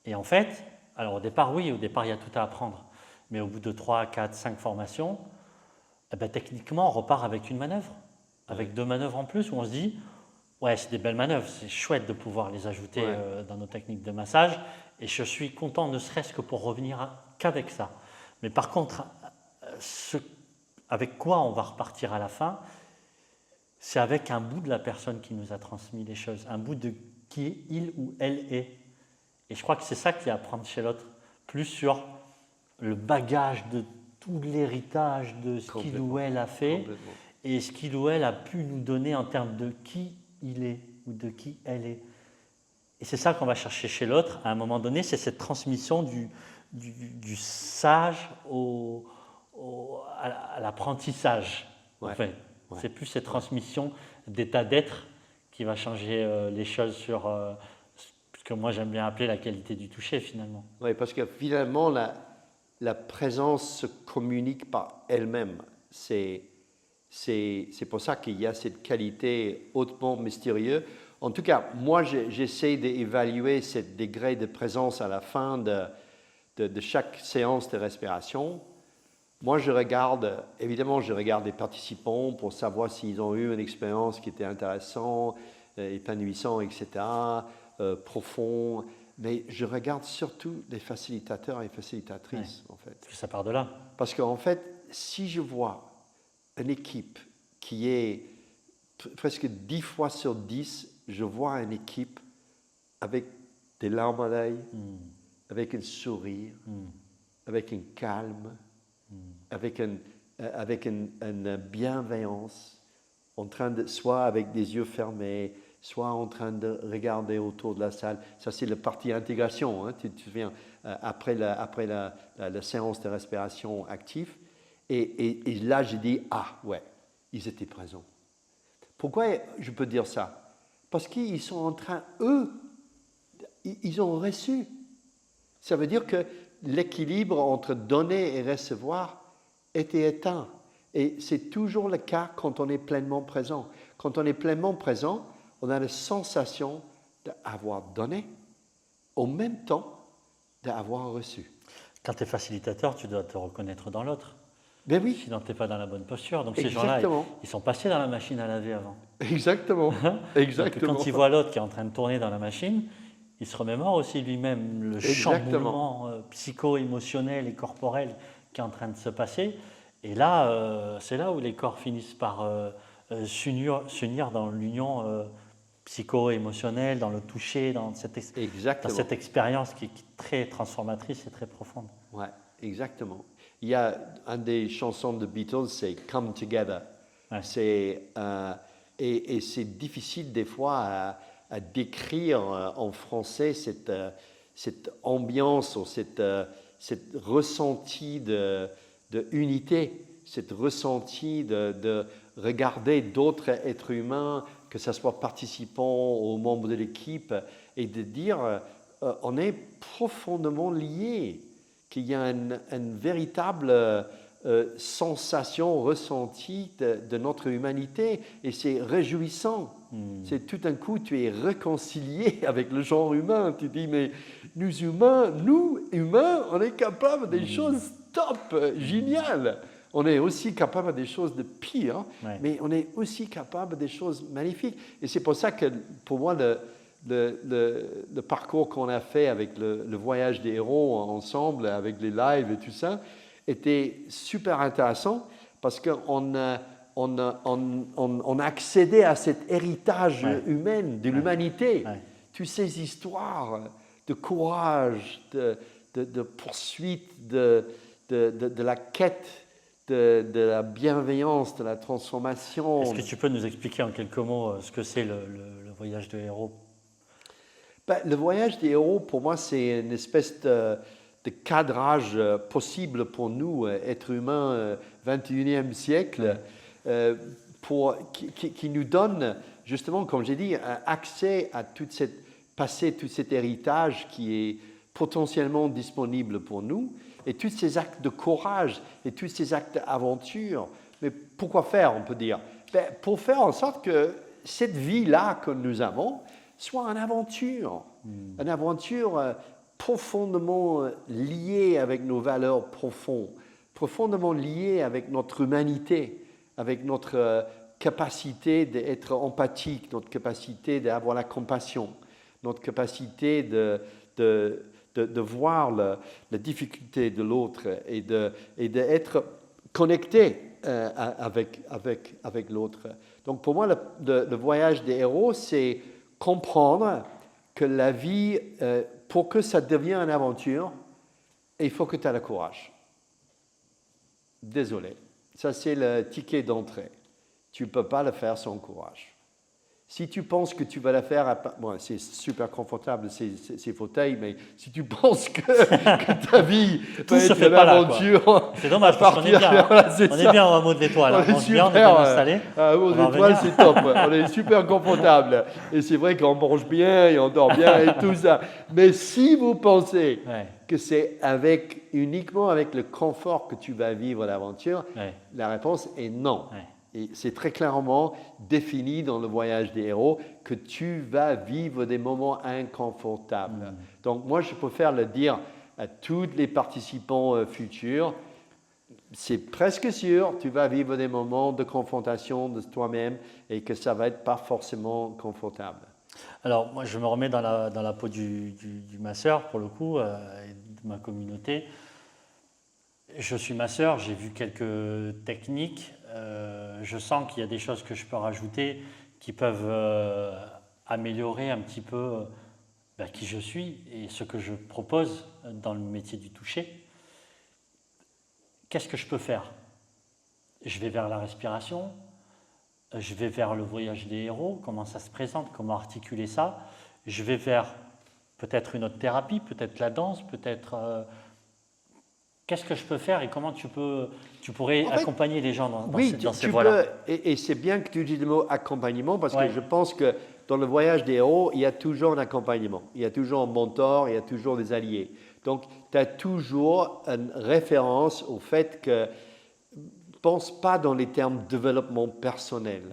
Et en fait, alors au départ, il y a tout à apprendre. Mais au bout de 3, 4, 5 formations, techniquement, on repart avec une manœuvre, avec 2 manœuvres en plus, où on se dit, ouais, c'est des belles manœuvres, c'est chouette de pouvoir les ajouter dans nos techniques de massage. Et je suis content, ne serait-ce que pour revenir qu'avec ça. Mais par contre, avec quoi on va repartir à la fin, c'est avec un bout de la personne qui nous a transmis les choses, un bout de qui il ou elle est. Et je crois que c'est ça qu'il y a à apprendre chez l'autre, plus sur le bagage de tout l'héritage de ce qu'il ou elle a fait et ce qu'il ou elle a pu nous donner en termes de qui il est ou de qui elle est. Et c'est ça qu'on va chercher chez l'autre à un moment donné, c'est cette transmission du sage à l'apprentissage. En fait. C'est plus cette transmission d'état d'être qui va changer les choses sur ce que moi j'aime bien appeler la qualité du toucher finalement. Oui, parce que finalement la présence se communique par elle-même. C'est pour ça qu'il y a cette qualité hautement mystérieuse. En tout cas, moi j'essaie d'évaluer ce degré de présence à la fin de chaque séance de respiration. Moi, je regarde les participants pour savoir s'ils ont eu une expérience qui était intéressante, épanouissante, etc., profond. Mais je regarde surtout les facilitateurs et facilitatrices, en fait. Parce que ça part de là. Parce qu'en fait, si je vois une équipe qui est presque 10 fois sur 10, je vois une équipe avec des larmes à l'œil, avec un sourire, avec un calme, avec une bienveillance, en train de, soit avec des yeux fermés, soit en train de regarder autour de la salle. Ça, c'est la partie intégration. Hein. Tu te souviens, après la séance de respiration active. Et là, j'ai dit, ils étaient présents. Pourquoi je peux dire ça? Parce qu'ils sont en train, ils ont reçu. Ça veut dire que l'équilibre entre donner et recevoir était éteint. Et c'est toujours le cas quand on est pleinement présent. Quand on est pleinement présent, on a la sensation d'avoir donné, en même temps d'avoir reçu. Quand tu es facilitateur, tu dois te reconnaître dans l'autre. Ben oui. Sinon, tu n'es pas dans la bonne posture. Donc Exactement. Ces gens-là, ils sont passés dans la machine à laver avant. Exactement. Exactement. Donc, quand ils voient l'autre qui est en train de tourner dans la machine, il se remémore aussi lui-même le Exactement. chamboulement psycho-émotionnel et corporel qui est en train de se passer. Et là, c'est là où les corps finissent par s'unir dans l'union psycho-émotionnelle, dans le toucher, dans cette Exactement. expérience qui est très transformatrice et très profonde. Ouais, exactement. Il y a une des chansons de Beatles, c'est Come Together. Ouais. Et c'est difficile des fois à décrire en français cette ambiance ou cette ressenti de unité, cette ressenti de regarder d'autres êtres humains, que ce soit participants ou membres de l'équipe, et de dire on est profondément liés, qu'il y a une véritable sensation ressentie de notre humanité, et c'est réjouissant. C'est tout d'un coup, tu es réconcilié avec le genre humain. Tu dis, mais nous humains, on est capables des choses top, géniales. On est aussi capable des choses de pire, mais on est aussi capable des choses magnifiques. Et c'est pour ça que, pour moi, le parcours qu'on a fait avec le voyage des héros ensemble, avec les lives et tout ça, était super intéressant parce qu'on a accédé à cet héritage humain de l'humanité. Toutes ces histoires de courage, de poursuite, de la quête, de la bienveillance, de la transformation. Est-ce que tu peux nous expliquer en quelques mots ce que c'est le voyage de héros? Le voyage des héros, pour moi, c'est une espèce de cadrage possible pour nous, êtres humains 21e siècle, qui nous donne, justement, comme j'ai dit, accès à tout cet héritage qui est potentiellement disponible pour nous, et tous ces actes de courage, et tous ces actes d'aventure. Mais pourquoi faire, on peut dire? Pour faire en sorte que cette vie-là que nous avons soit une aventure profondément liée avec nos valeurs profondes, profondément liée avec notre humanité, avec notre capacité d'être empathique, notre capacité d'avoir la compassion, notre capacité de voir la difficulté de l'autre et d'être connecté avec l'autre. Donc pour moi, le voyage des héros, c'est comprendre que la vie, pour que ça devienne une aventure, il faut que tu aies le courage. Désolé, ça c'est le ticket d'entrée. Tu ne peux pas le faire sans courage. Si tu penses que tu vas le faire, bon, c'est super confortable ces fauteuils, mais si tu penses que ta vie va être une aventure, c'est dommage parce qu'on est bien. Voilà, on est bien en hameau de l'Étoile. On est bien installé. Hameau de l'Étoile, c'est top. On est super confortable. Et c'est vrai qu'on mange bien et on dort bien et tout ça. Mais si vous pensez que c'est uniquement avec le confort que tu vas vivre l'aventure, la réponse est non. Et c'est très clairement défini dans le voyage des héros que tu vas vivre des moments inconfortables. Donc moi, je préfère le dire à tous les participants futurs, c'est presque sûr, tu vas vivre des moments de confrontation de toi-même et que ça ne va être pas forcément confortable. Alors moi, je me remets dans la peau du masseur, pour le coup, et de ma communauté. Je suis masseur, j'ai vu quelques techniques. Je sens qu'il y a des choses que je peux rajouter qui peuvent améliorer un petit peu qui je suis et ce que je propose dans le métier du toucher. Qu'est-ce que je peux faire? Je vais vers la respiration, je vais vers le voyage des héros, comment ça se présente, comment articuler ça. Je vais vers peut-être une autre thérapie, peut-être la danse, peut-être... Qu'est-ce que je peux faire et comment tu pourrais accompagner les gens dans ces voies-là? Et c'est bien que tu utilises le mot accompagnement parce que je pense que dans le voyage des héros, il y a toujours un accompagnement. Il y a toujours un mentor, il y a toujours des alliés. Donc, tu as toujours une référence au fait que ne pense pas dans les termes développement personnel.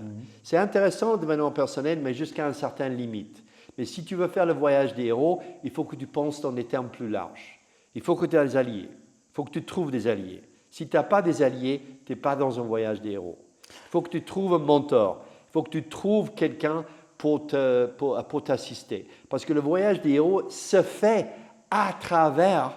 C'est intéressant le développement personnel, mais jusqu'à une certaine limite. Mais si tu veux faire le voyage des héros, il faut que tu penses dans des termes plus larges. Il faut que tu aies des alliés. Il faut que tu trouves des alliés. Si tu n'as pas des alliés, tu n'es pas dans un voyage des héros. Il faut que tu trouves un mentor. Il faut que tu trouves quelqu'un pour t'assister. Parce que le voyage des héros se fait à travers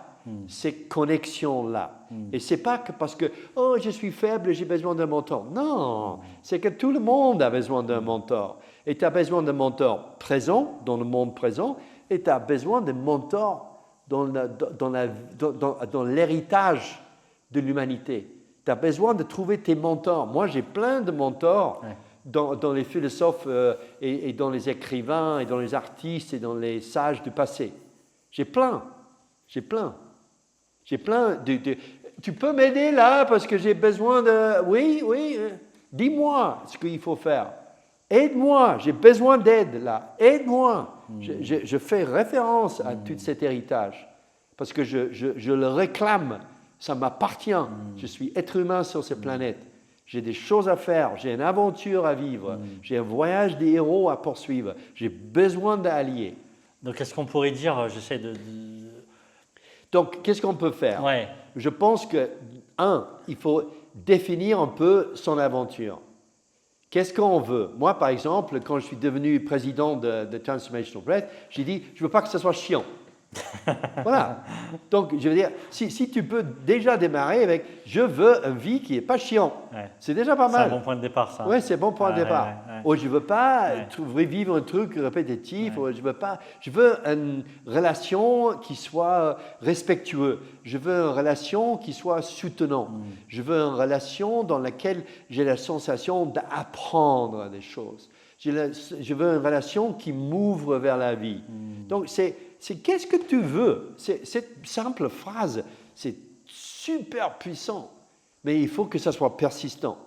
ces connexions-là. Et ce n'est pas que parce que « Oh, je suis faible, j'ai besoin d'un mentor ». Non, c'est que tout le monde a besoin d'un mentor. Et tu as besoin d'un mentor présent, dans le monde présent, et tu as besoin d'un mentor dans l'héritage de l'humanité. Tu as besoin de trouver tes mentors. Moi, j'ai plein de mentors dans les philosophes et dans les écrivains et dans les artistes et dans les sages du passé. J'ai plein. Tu peux m'aider là parce que j'ai besoin de... Oui, dis-moi ce qu'il faut faire. Aide-moi, j'ai besoin d'aide là. Aide-moi. Je fais référence à tout cet héritage parce que je le réclame. Ça m'appartient. Je suis être humain sur cette planète. J'ai des choses à faire. J'ai une aventure à vivre. J'ai un voyage des héros à poursuivre. J'ai besoin d'alliés. Donc, est-ce qu'on pourrait dire, j'essaie Donc, qu'est-ce qu'on peut faire? Ouais. Je pense que, il faut définir un peu son aventure. Qu'est-ce qu'on veut? Moi, par exemple, quand je suis devenu président de Transformational Breath, j'ai dit, je ne veux pas que ce soit chiant. Voilà. Donc, je veux dire, si tu peux déjà démarrer avec « je veux une vie qui n'est pas chiant ouais. », c'est déjà pas mal. C'est un bon point de départ, ça. Oui, c'est un bon point de départ. Ou je ne veux pas vivre un truc répétitif. Ou je veux une relation qui soit respectueuse. Je veux une relation qui soit soutenante. Je veux une relation dans laquelle j'ai la sensation d'apprendre des choses. Je veux une relation qui m'ouvre vers la vie. Donc, c'est qu'est-ce que tu veux? Cette simple phrase, c'est super puissant. Mais il faut que ça soit persistant.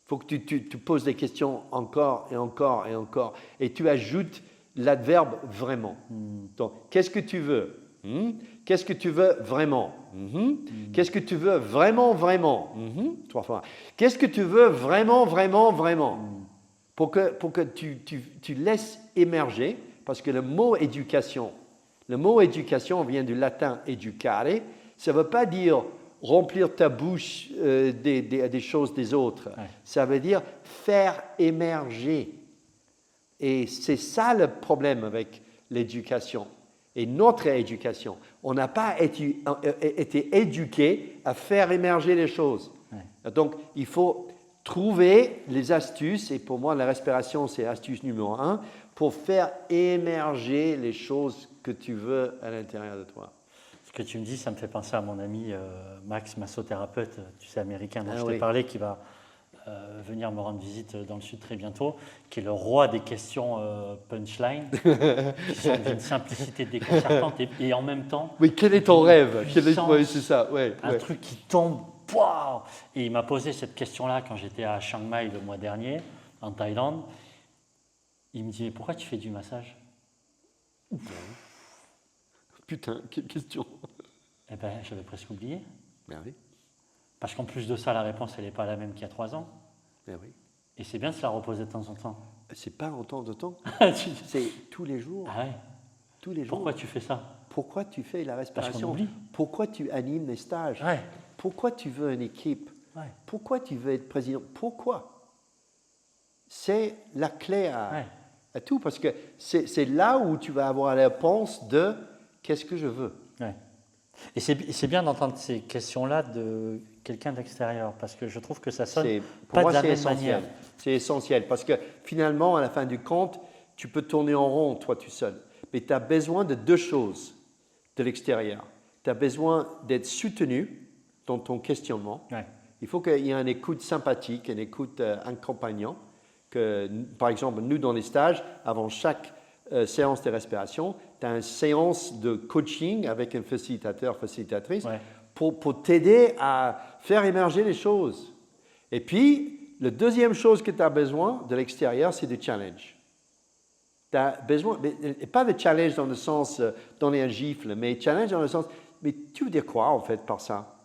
Il faut que tu poses des questions encore et encore et encore. Et tu ajoutes l'adverbe « vraiment ». Donc, qu'est-ce que tu veux? Qu'est-ce que tu veux vraiment? Qu'est-ce que tu veux vraiment, vraiment? 3 fois. Qu'est-ce que tu veux vraiment, vraiment, vraiment? Pour que tu laisses émerger, parce que le mot éducation vient du latin educare, ça ne veut pas dire remplir ta bouche des choses des autres. Ouais. Ça veut dire faire émerger. Et c'est ça le problème avec l'éducation. Et notre éducation, on n'a pas été éduqué à faire émerger les choses. Ouais. Donc, il faut trouver les astuces, et pour moi, la respiration, c'est l'astuce numéro 1, pour faire émerger les choses que tu veux à l'intérieur de toi. Ce que tu me dis, ça me fait penser à mon ami Max, massothérapeute, tu sais, américain dont je t'ai parlé, qui va venir me rendre visite dans le sud très bientôt, qui est le roi des questions punchline, qui sont d'une simplicité déconcertante et en même temps… Oui, quel est ton rêve? Oui, c'est ça. Ouais, un truc qui tombe, wow. Et il m'a posé cette question-là quand j'étais à Chiang Mai le mois dernier, en Thaïlande. Il me dit, mais pourquoi tu fais du massage? Putain, quelle question. Eh bien, j'avais presque oublié. Ben oui. Parce qu'en plus de ça, la réponse, elle n'est pas la même qu'il y a 3 ans. Ben oui. Et c'est bien de se la reposer de temps en temps. C'est pas en temps de temps. C'est tous les jours. Ah ouais. Tous les jours. Pourquoi tu fais ça? Pourquoi tu fais la respiration? Parce qu'on oublie. Pourquoi tu animes les stages? Ouais. Pourquoi tu veux une équipe? Ouais. Pourquoi tu veux être président? Pourquoi? C'est la clé à tout, parce que c'est là où tu vas avoir la réponse de qu'est-ce que je veux. Ouais. Et c'est bien d'entendre ces questions-là de quelqu'un d'extérieur, parce que je trouve que ça sonne pas de la même manière. C'est essentiel, parce que finalement, à la fin du compte, tu peux tourner en rond, toi tout seul. Mais tu as besoin de 2 choses de l'extérieur. Tu as besoin d'être soutenu dans ton questionnement. Ouais. Il faut qu'il y ait une écoute sympathique, une écoute accompagnante. Que, par exemple, nous, dans les stages, avant chaque séance de respiration, tu as une séance de coaching avec un facilitateur, facilitatrice, pour t'aider à faire émerger les choses. Et puis, la deuxième chose que tu as besoin de l'extérieur, c'est du challenge. Tu as besoin, mais pas de challenge dans le sens donner un gifle, mais challenge dans le sens, mais tu veux dire quoi en fait par ça?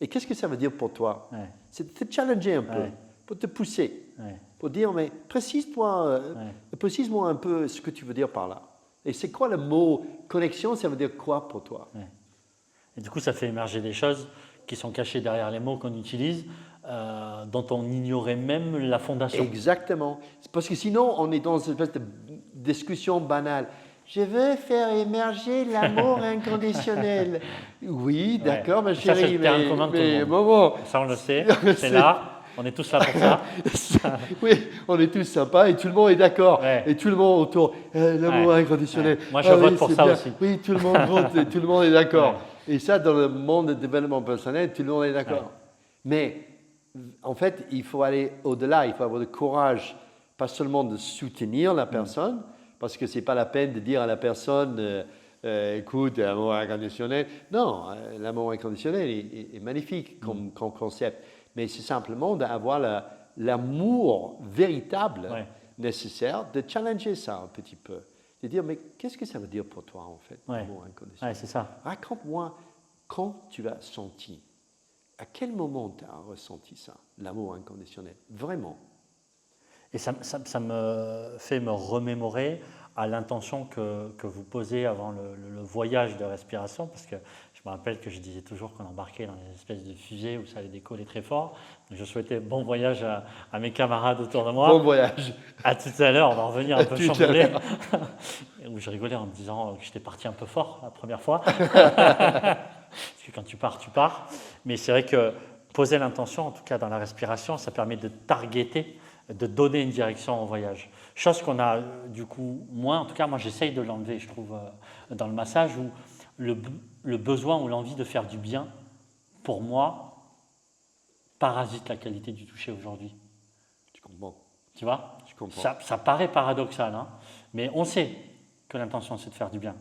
Et qu'est-ce que ça veut dire pour toi? C'est de te challenger un peu, pour te pousser. Pour dire, mais précise-moi un peu ce que tu veux dire par là. Et c'est quoi le mot connexion? Ça veut dire quoi pour toi? Et du coup, ça fait émerger des choses qui sont cachées derrière les mots qu'on utilise. dont on ignorait même la fondation. Exactement. Parce que sinon, on est dans une espèce de discussion banale. Je veux faire émerger l'amour inconditionnel. Oui, d'accord, ma Ça, c'est chérie, le terrain commun de tout le mais monde. Momo, Ça, on le sait, c'est là, on est tous là pour ça. oui, on est tous sympas et tout le monde est d'accord. Ouais. Et tout le monde autour, l'amour Ouais. inconditionnel. Ouais. Moi, je Ah vote oui, pour c'est ça bien. aussi. Oui, tout le monde vote et tout le monde est d'accord. Ouais. Et ça, dans le monde de développement personnel, tout le monde est d'accord. Ouais. Mais en fait, il faut aller au-delà, il faut avoir le courage, pas seulement de soutenir la personne, parce que ce n'est pas la peine de dire à la personne, écoute, l'amour inconditionnel. Non, l'amour inconditionnel est magnifique comme concept, mais c'est simplement d'avoir l'amour véritable Ouais. nécessaire, de challenger ça un petit peu, de dire, mais qu'est-ce que ça veut dire pour toi en fait, Ouais. l'amour inconditionnel? Ouais, c'est ça. Raconte-moi quand tu l'as senti. À quel moment tu as ressenti ça, l'amour inconditionnel? Vraiment. Et ça me fait me remémorer à l'intention que vous posez avant le voyage de respiration, parce que je me rappelle que je disais toujours qu'on embarquait dans des espèces de fusées où ça allait décoller très fort. Donc je souhaitais bon voyage à mes camarades autour de moi. Bon voyage. À tout à l'heure, on va revenir un peu tout à chamboulé. l'heure. Où je rigolais en me disant que j'étais parti un peu fort la première fois. Parce que quand tu pars, tu pars. Mais c'est vrai que poser l'intention, en tout cas dans la respiration, ça permet de targeter, de donner une direction au voyage. Chose qu'on a du coup moins, en tout cas moi j'essaye de l'enlever, je trouve, dans le massage, où le besoin ou l'envie de faire du bien, pour moi, parasite la qualité du toucher aujourd'hui. Tu comprends? Tu vois? Je comprends. Ça paraît paradoxal, hein, mais on sait que l'intention c'est de faire du bien.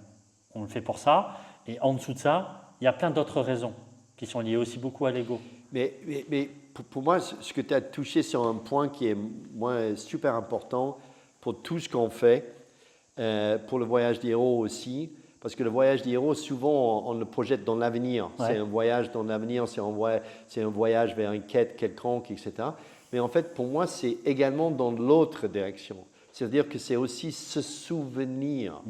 On le fait pour ça, et en dessous de ça, il y a plein d'autres raisons qui sont liées aussi beaucoup à l'ego. Mais pour moi, ce que tu as touché sur un point qui est moi, super important pour tout ce qu'on fait, pour le voyage des héros aussi, parce que le voyage des héros, souvent, on le projette dans l'avenir. Ouais. C'est un voyage dans l'avenir, c'est un voyage vers une quête quelconque, etc. Mais en fait, pour moi, c'est également dans l'autre direction. C'est-à-dire que c'est aussi se souvenir.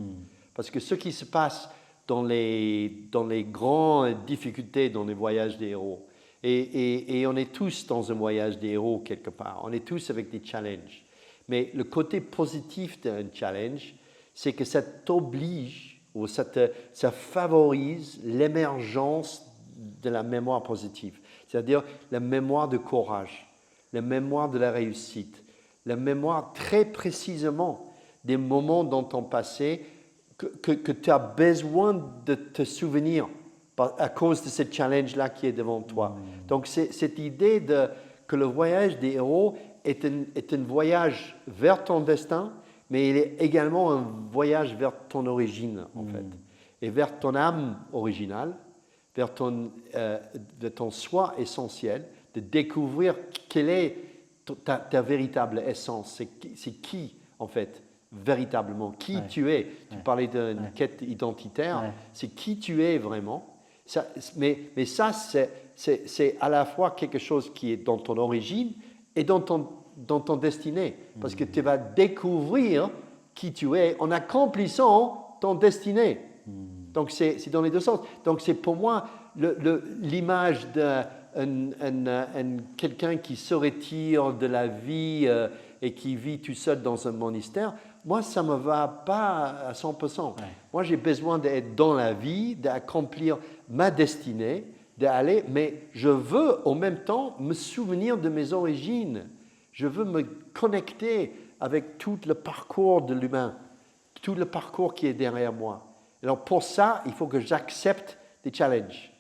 Parce que ce qui se passe dans les grandes difficultés dans les voyages des héros, et on est tous dans un voyage des héros quelque part, on est tous avec des challenges. Mais le côté positif d'un challenge, c'est que ça t'oblige ou ça favorise l'émergence de la mémoire positive. C'est-à-dire la mémoire de courage, la mémoire de la réussite, la mémoire très précisément des moments dans ton passé que tu as besoin de te souvenir à cause de ce challenge-là qui est devant toi. Donc, c'est cette idée que le voyage des héros est un voyage vers ton destin, mais il est également un voyage vers ton origine, en fait, et vers ton âme originale, vers ton soi essentiel, de découvrir quelle est ta véritable essence. C'est qui, en fait, véritablement, qui tu es. Tu parlais d'une quête identitaire, c'est qui tu es vraiment. Mais ça, c'est à la fois quelque chose qui est dans ton origine et dans ton destinée. Parce que tu vas découvrir qui tu es en accomplissant ton destinée. Donc, c'est dans les deux sens. Donc, c'est pour moi l'image de quelqu'un qui se retire de la vie et qui vit tout seul dans un monastère. Moi, ça ne me va pas à 100%. Ouais. Moi, j'ai besoin d'être dans la vie, d'accomplir ma destinée, d'aller, mais je veux en même temps me souvenir de mes origines. Je veux me connecter avec tout le parcours de l'humain, tout le parcours qui est derrière moi. Alors pour ça, il faut que j'accepte des challenges.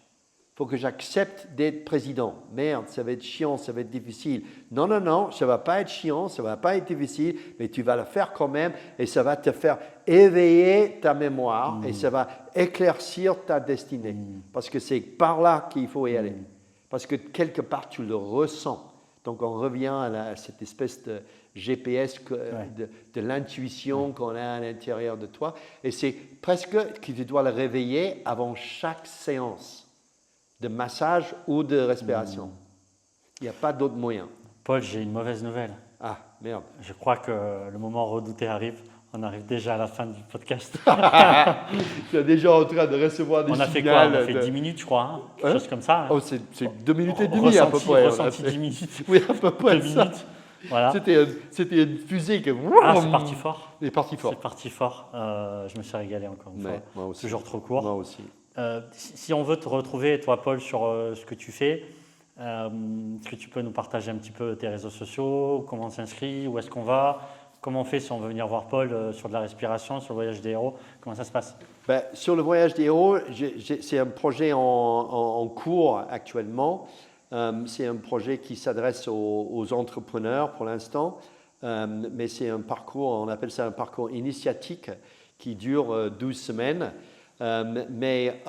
Il faut que j'accepte d'être président. Merde, ça va être chiant, ça va être difficile. Non, ça ne va pas être chiant, ça ne va pas être difficile, mais tu vas le faire quand même et ça va te faire éveiller ta mémoire et ça va éclaircir ta destinée. Parce que c'est par là qu'il faut y aller. Parce que quelque part, tu le ressens. Donc on revient à cette espèce de GPS de l'intuition qu'on a à l'intérieur de toi. Et c'est presque que tu dois le réveiller avant chaque séance de massage ou de respiration. Il n'y a pas d'autre moyen. Paul, j'ai une mauvaise nouvelle. Ah, merde. Je crois que le moment redouté arrive. On arrive déjà à la fin du podcast. Tu es déjà en train de recevoir des On a fait quoi? signals On a fait 10 minutes, je crois, hein, quelque chose comme ça. Hein. Oh, c'est 2 minutes et demie à peu près. Ressenti 10 minutes. Oui, à peu près 2 ça. minutes. Voilà. C'était une fusée qui C'est parti fort. est parti fort. C'est parti fort. Je me suis régalé encore une fois. Moi aussi. Toujours trop court. Moi aussi. Si on veut te retrouver, toi, Paul, sur ce que tu fais, est-ce que tu peux nous partager un petit peu tes réseaux sociaux? Comment on s'inscrit? Où est-ce qu'on va? Comment on fait si on veut venir voir Paul sur de la respiration, sur le voyage des héros? Comment ça se passe? Sur le voyage des héros, c'est un projet en cours actuellement. C'est un projet qui s'adresse aux entrepreneurs pour l'instant, mais c'est un parcours, on appelle ça un parcours initiatique qui dure 12 semaines. Mais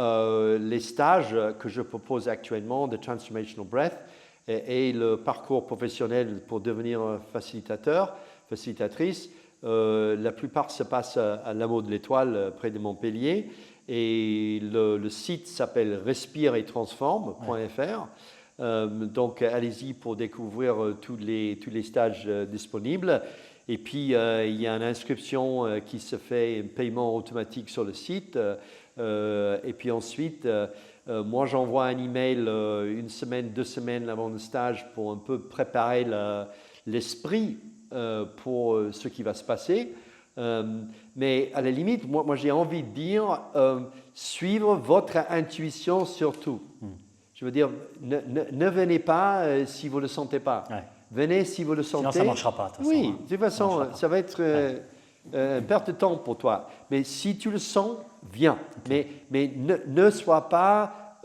les stages que je propose actuellement de Transformational Breath et le parcours professionnel pour devenir facilitatrice, la plupart se passent à l'Hameau de l'Étoile près de Montpellier et le site s'appelle respireettransforme.fr. Donc allez-y pour découvrir tous les stages disponibles. Et puis il y a une inscription qui se fait, un paiement automatique sur le site. Et puis ensuite, moi j'envoie un email 1 semaine, 2 semaines avant le stage pour un peu préparer l'esprit pour ce qui va se passer. Mais à la limite, moi j'ai envie de dire, suivre votre intuition surtout. Je veux dire, ne venez pas si vous ne le sentez pas. Ouais. Venez si vous le sentez. Sinon, ça ne marchera pas. Oui, de toute façon, ça va être une perte de temps pour toi. Mais si tu le sens, viens. Okay. Mais ne sois pas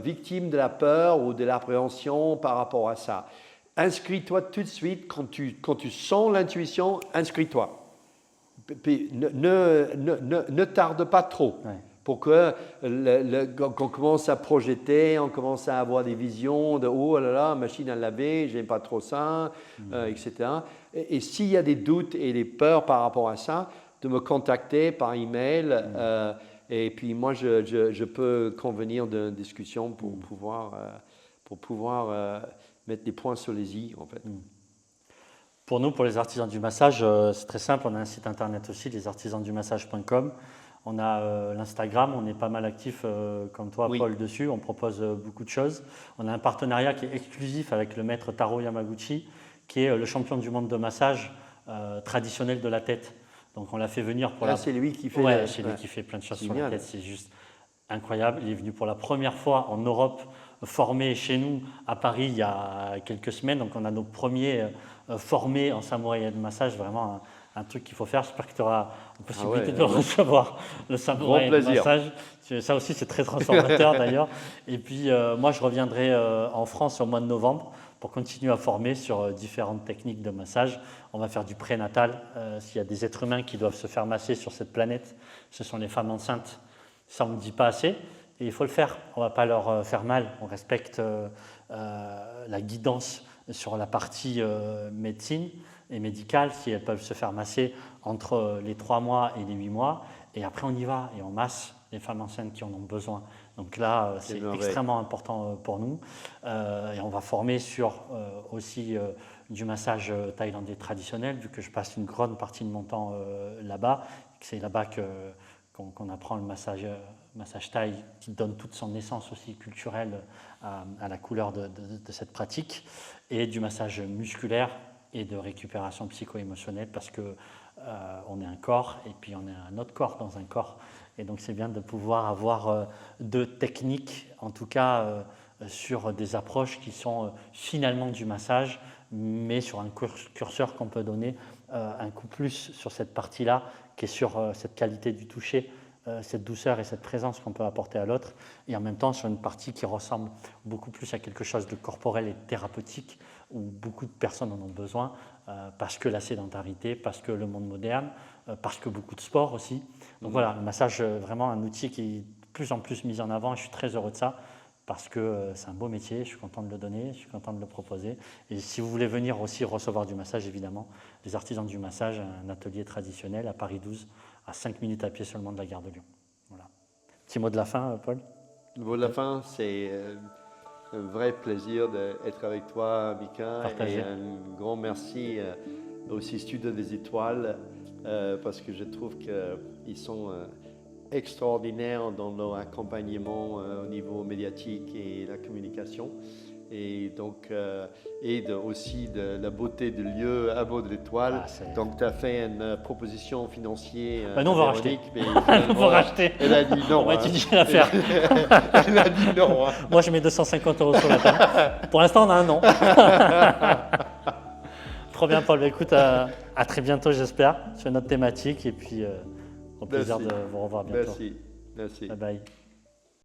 victime de la peur ou de l'appréhension par rapport à ça. Inscris-toi tout de suite. Quand tu sens l'intuition, inscris-toi. Ne tarde pas trop. Ouais. Pour que quand on commence à projeter, on commence à avoir des visions de « oh là là, machine à laver, je n'aime pas trop ça etc. Et s'il y a des doutes et des peurs par rapport à ça, de me contacter par email et puis moi je peux convenir d'une discussion pour pouvoir mettre des points sur les i en fait. Pour nous, pour les artisans du massage, c'est très simple. On a un site internet aussi, lesartisansdumassage.com. On a l'Instagram, on est pas mal actif comme toi, oui. Paul, dessus. On propose beaucoup de choses. On a un partenariat qui est exclusif avec le maître Taro Yamaguchi, qui est le champion du monde de massage traditionnel de la tête. Donc on l'a fait venir pour c'est lui qui fait. Ouais, c'est lui qui fait plein de choses sur la tête. C'est juste incroyable. Il est venu pour la première fois en Europe, formé chez nous à Paris il y a quelques semaines. Donc on a nos premiers formés en samouraï de massage, vraiment un truc qu'il faut faire. J'espère que tu auras la possibilité de recevoir le samouraï de massage. Ça aussi, c'est très transformateur d'ailleurs. Et puis, moi, je reviendrai en France au mois de novembre pour continuer à former sur différentes techniques de massage. On va faire du prénatal. S'il y a des êtres humains qui doivent se faire masser sur cette planète, ce sont les femmes enceintes. Ça, on ne dit pas assez. Et il faut le faire. On ne va pas leur faire mal. On respecte la guidance sur la partie médecine et médicale, si elles peuvent se faire masser entre les 3 mois et les 8 mois. Et après, on y va et on masse les femmes enceintes qui en ont besoin. Donc là, c'est extrêmement important pour nous. Et on va former sur aussi du massage thaïlandais traditionnel, vu que je passe une grande partie de mon temps là-bas. C'est là-bas qu'on apprend le massage thaï, qui donne toute son essence aussi culturelle à la couleur de cette pratique. Et du massage musculaire et de récupération psycho-émotionnelle, parce qu'on est un corps et puis on est un autre corps dans un corps. Et donc c'est bien de pouvoir avoir 2 techniques, en tout cas sur des approches qui sont finalement du massage, mais sur un curseur qu'on peut donner un coup plus sur cette partie-là, qui est sur cette qualité du toucher, cette douceur et cette présence qu'on peut apporter à l'autre, et en même temps sur une partie qui ressemble beaucoup plus à quelque chose de corporel et thérapeutique, où beaucoup de personnes en ont besoin, parce que la sédentarité, parce que le monde moderne, parce que beaucoup de sport aussi. Donc voilà, le massage, vraiment un outil qui est de plus en plus mis en avant, et je suis très heureux de ça, parce que c'est un beau métier, je suis content de le donner, je suis content de le proposer. Et si vous voulez venir aussi recevoir du massage, évidemment, les artisans du massage, un atelier traditionnel à Paris 12, à 5 minutes à pied seulement de la gare de Lyon. Voilà. Petit mot de la fin, Paul? Le mot de la fin, c'est un vrai plaisir d'être avec toi, Mika. Et un grand merci aussi Studio des Étoiles, parce que je trouve qu'ils sont extraordinaires dans leur accompagnement au niveau médiatique et la communication. Et donc, aussi de la beauté du lieu à Beau de l'Étoile. Donc, tu as fait une proposition financière. Nous, on va racheter. On va racheter. Elle a dit non. On va étudier l'affaire. Elle a dit non. Moi, je mets 250 € sur la table. Pour l'instant, on a un non. Trop bien, Paul. Écoute, à très bientôt, j'espère, sur notre thématique. Et puis, au plaisir de vous revoir bientôt. Merci. Bye bye.